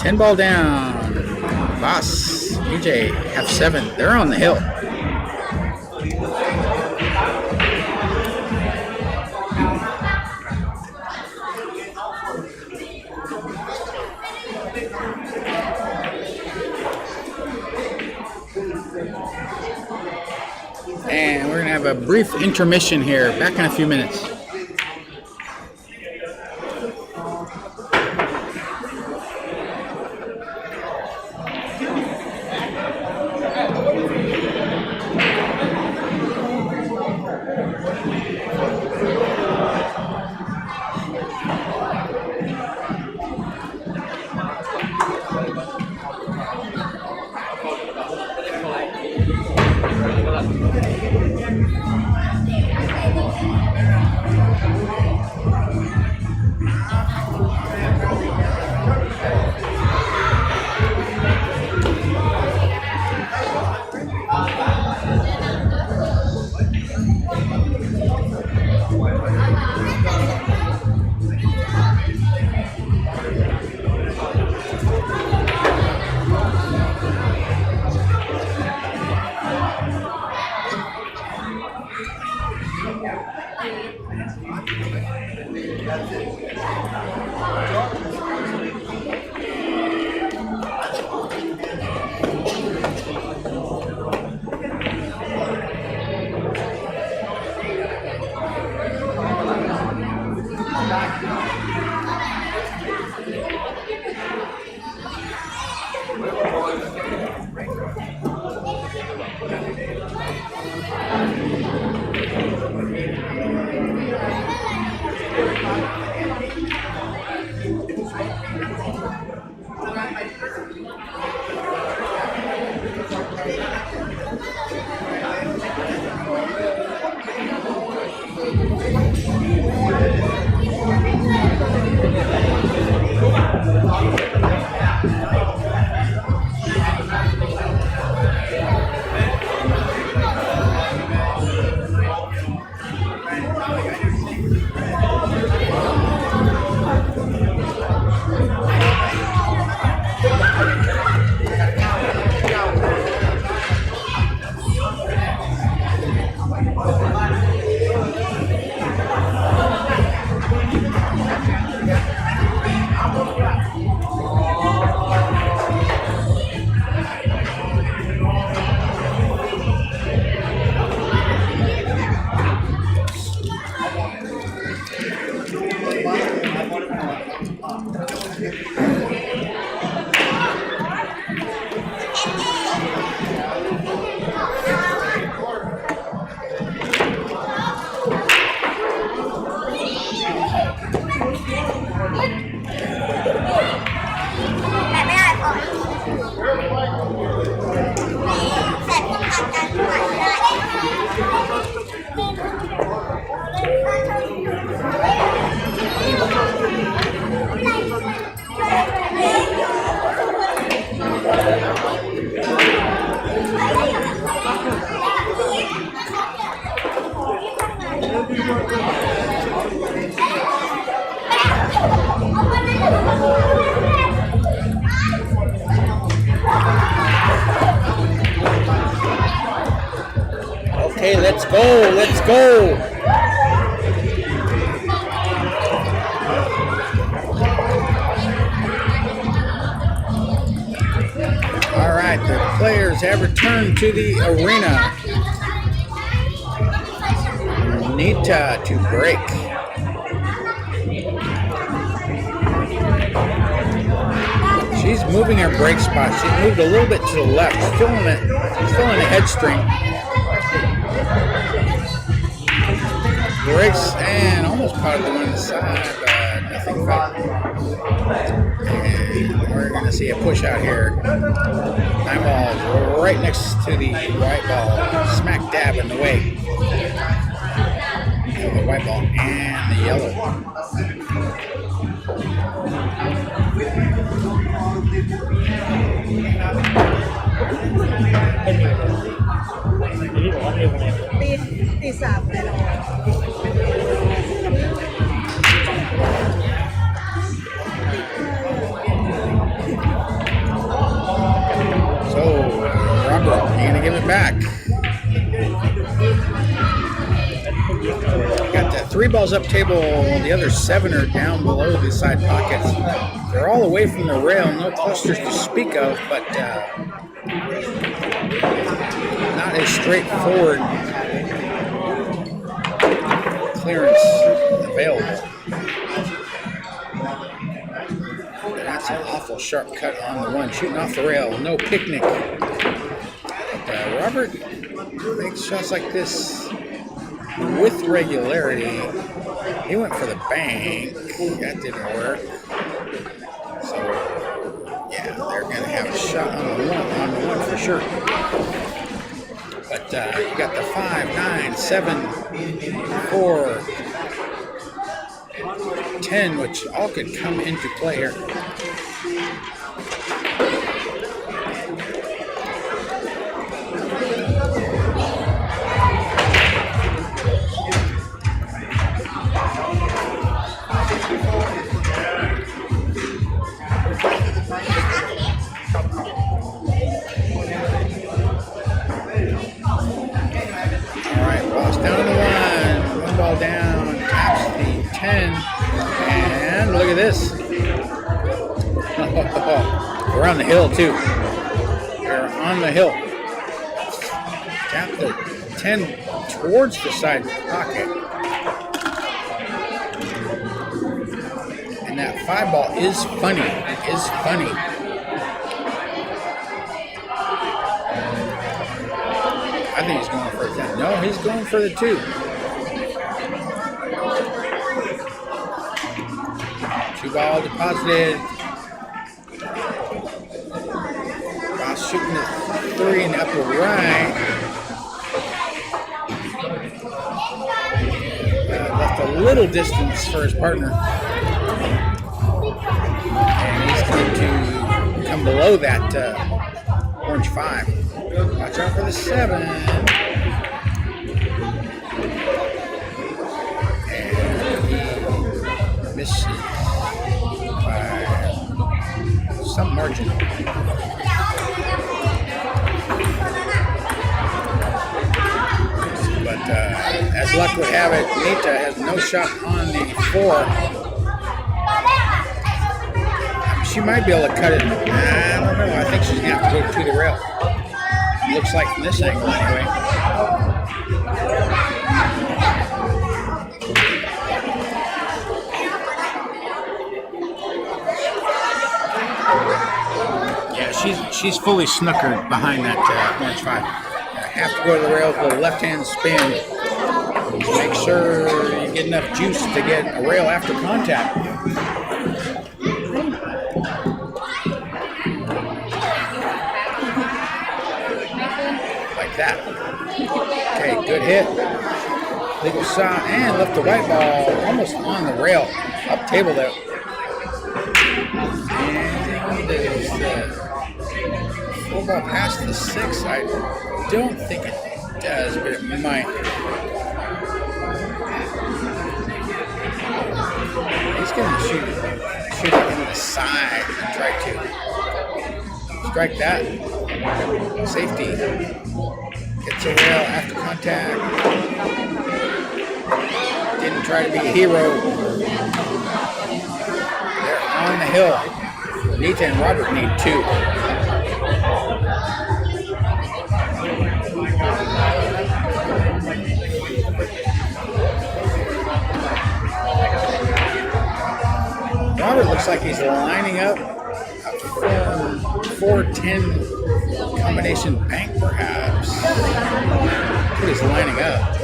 Speaker 1: 10 ball down. Bas, EJ have 7. They're on the hill. brief intermission here. Back in a few minutes. Okay, let's go, let's go. All right, the players have returned to the arena. Nittha to break. She's moving her break spot. She's moved a little bit to the left. She's filling the head string. Breaks and almost caught the one on the side, but nothing quite. And we're going to see a push out here. Nine ball right next to the white ball, smack dab in the way. The white ball and the yellow. So, Robert, you're going to give it back. Got the 3 balls up table, the other 7 are down below the side pockets. They're all away from the rail, no clusters to speak of, but not as straightforward clearance available. That's an awful sharp cut on the one. Shooting off the rail. No picnic. But, Robert makes shots like this with regularity. He went for the bank. That didn't work. So, yeah, they're going to have a shot on the one for sure. But you got the 5, 9, 7, 4, 10, which all could come into play here. Down, taps the 10, and look at this. We're on the hill too. We're on the hill. Tap the 10 towards the side pocket. And that 5 ball is funny. I think he's going for a 10. No, he's going for the 2. 2 ball deposited. Bas shooting the 3 in the upper right. Left a little distance for his partner. And he's going to come below that orange 5. Watch out for the 7. And he misses by some margin. But as luck would have it, Nittha has no shot on the 4. She might be able to cut it. I don't know. I think she's going to have to go to the rail. Looks like from this angle anyway. Yeah, she's fully snookered behind that orange 5. Have to go to the rail with a left-hand spin. Make sure you get enough juice to get a rail after contact. Like that. Okay, good hit. Legal shot and left the white ball almost on the rail. Up table there. And there's the 4 ball past the 6. I don't think it does, but it might. He's going to shoot it into the side and try to strike that. Safety. Gets a rail after contact. Didn't try to be a hero. They're on the hill. Nittha and Robert need 2. Robert looks like he's lining up a 4-10 combination bank, perhaps. That's what he's lining up.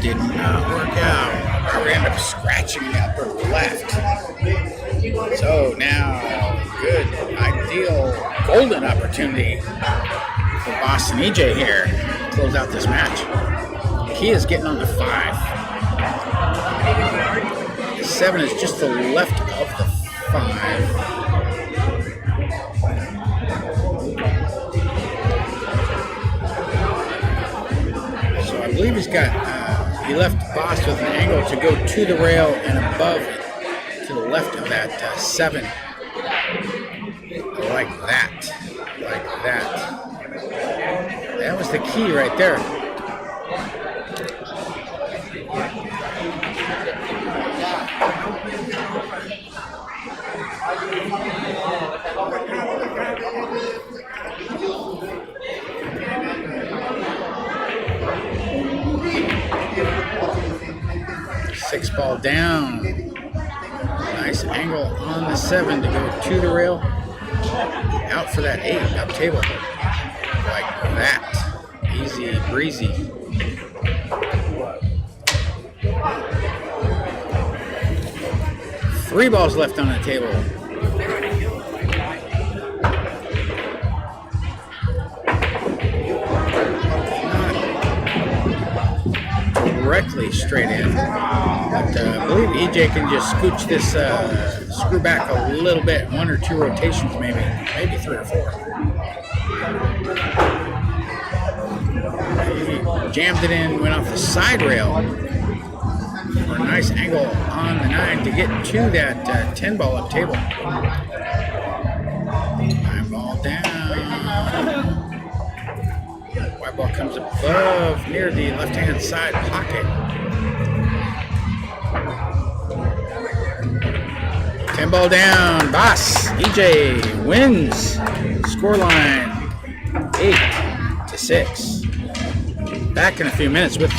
Speaker 1: Did not work out. Robert ended up scratching the upper left. So now, good, ideal, golden opportunity for Bas and EJ here to close out this match. He is getting on the 5. The 7 is just the left of the 5. So I believe he's got. He left Bas with an angle to go to the rail and above to the left of that 7. Like that. the key right there. Six ball down. Nice angle on the 7 to go to the rail. Out for that 8 up table. Like that. Easy breezy. Three balls left on the table. Directly straight in, but I believe EJ can just scooch this screw back a little bit, 1 or 2 rotations, maybe 3 or 4. He jammed it in, went off the side rail for a nice angle on the 9 to get to that 10 ball up table. 9 ball down. White ball comes above near the left-hand side pocket. 10 ball down. Bas EJ wins. Scoreline 8-6. Back in a few minutes with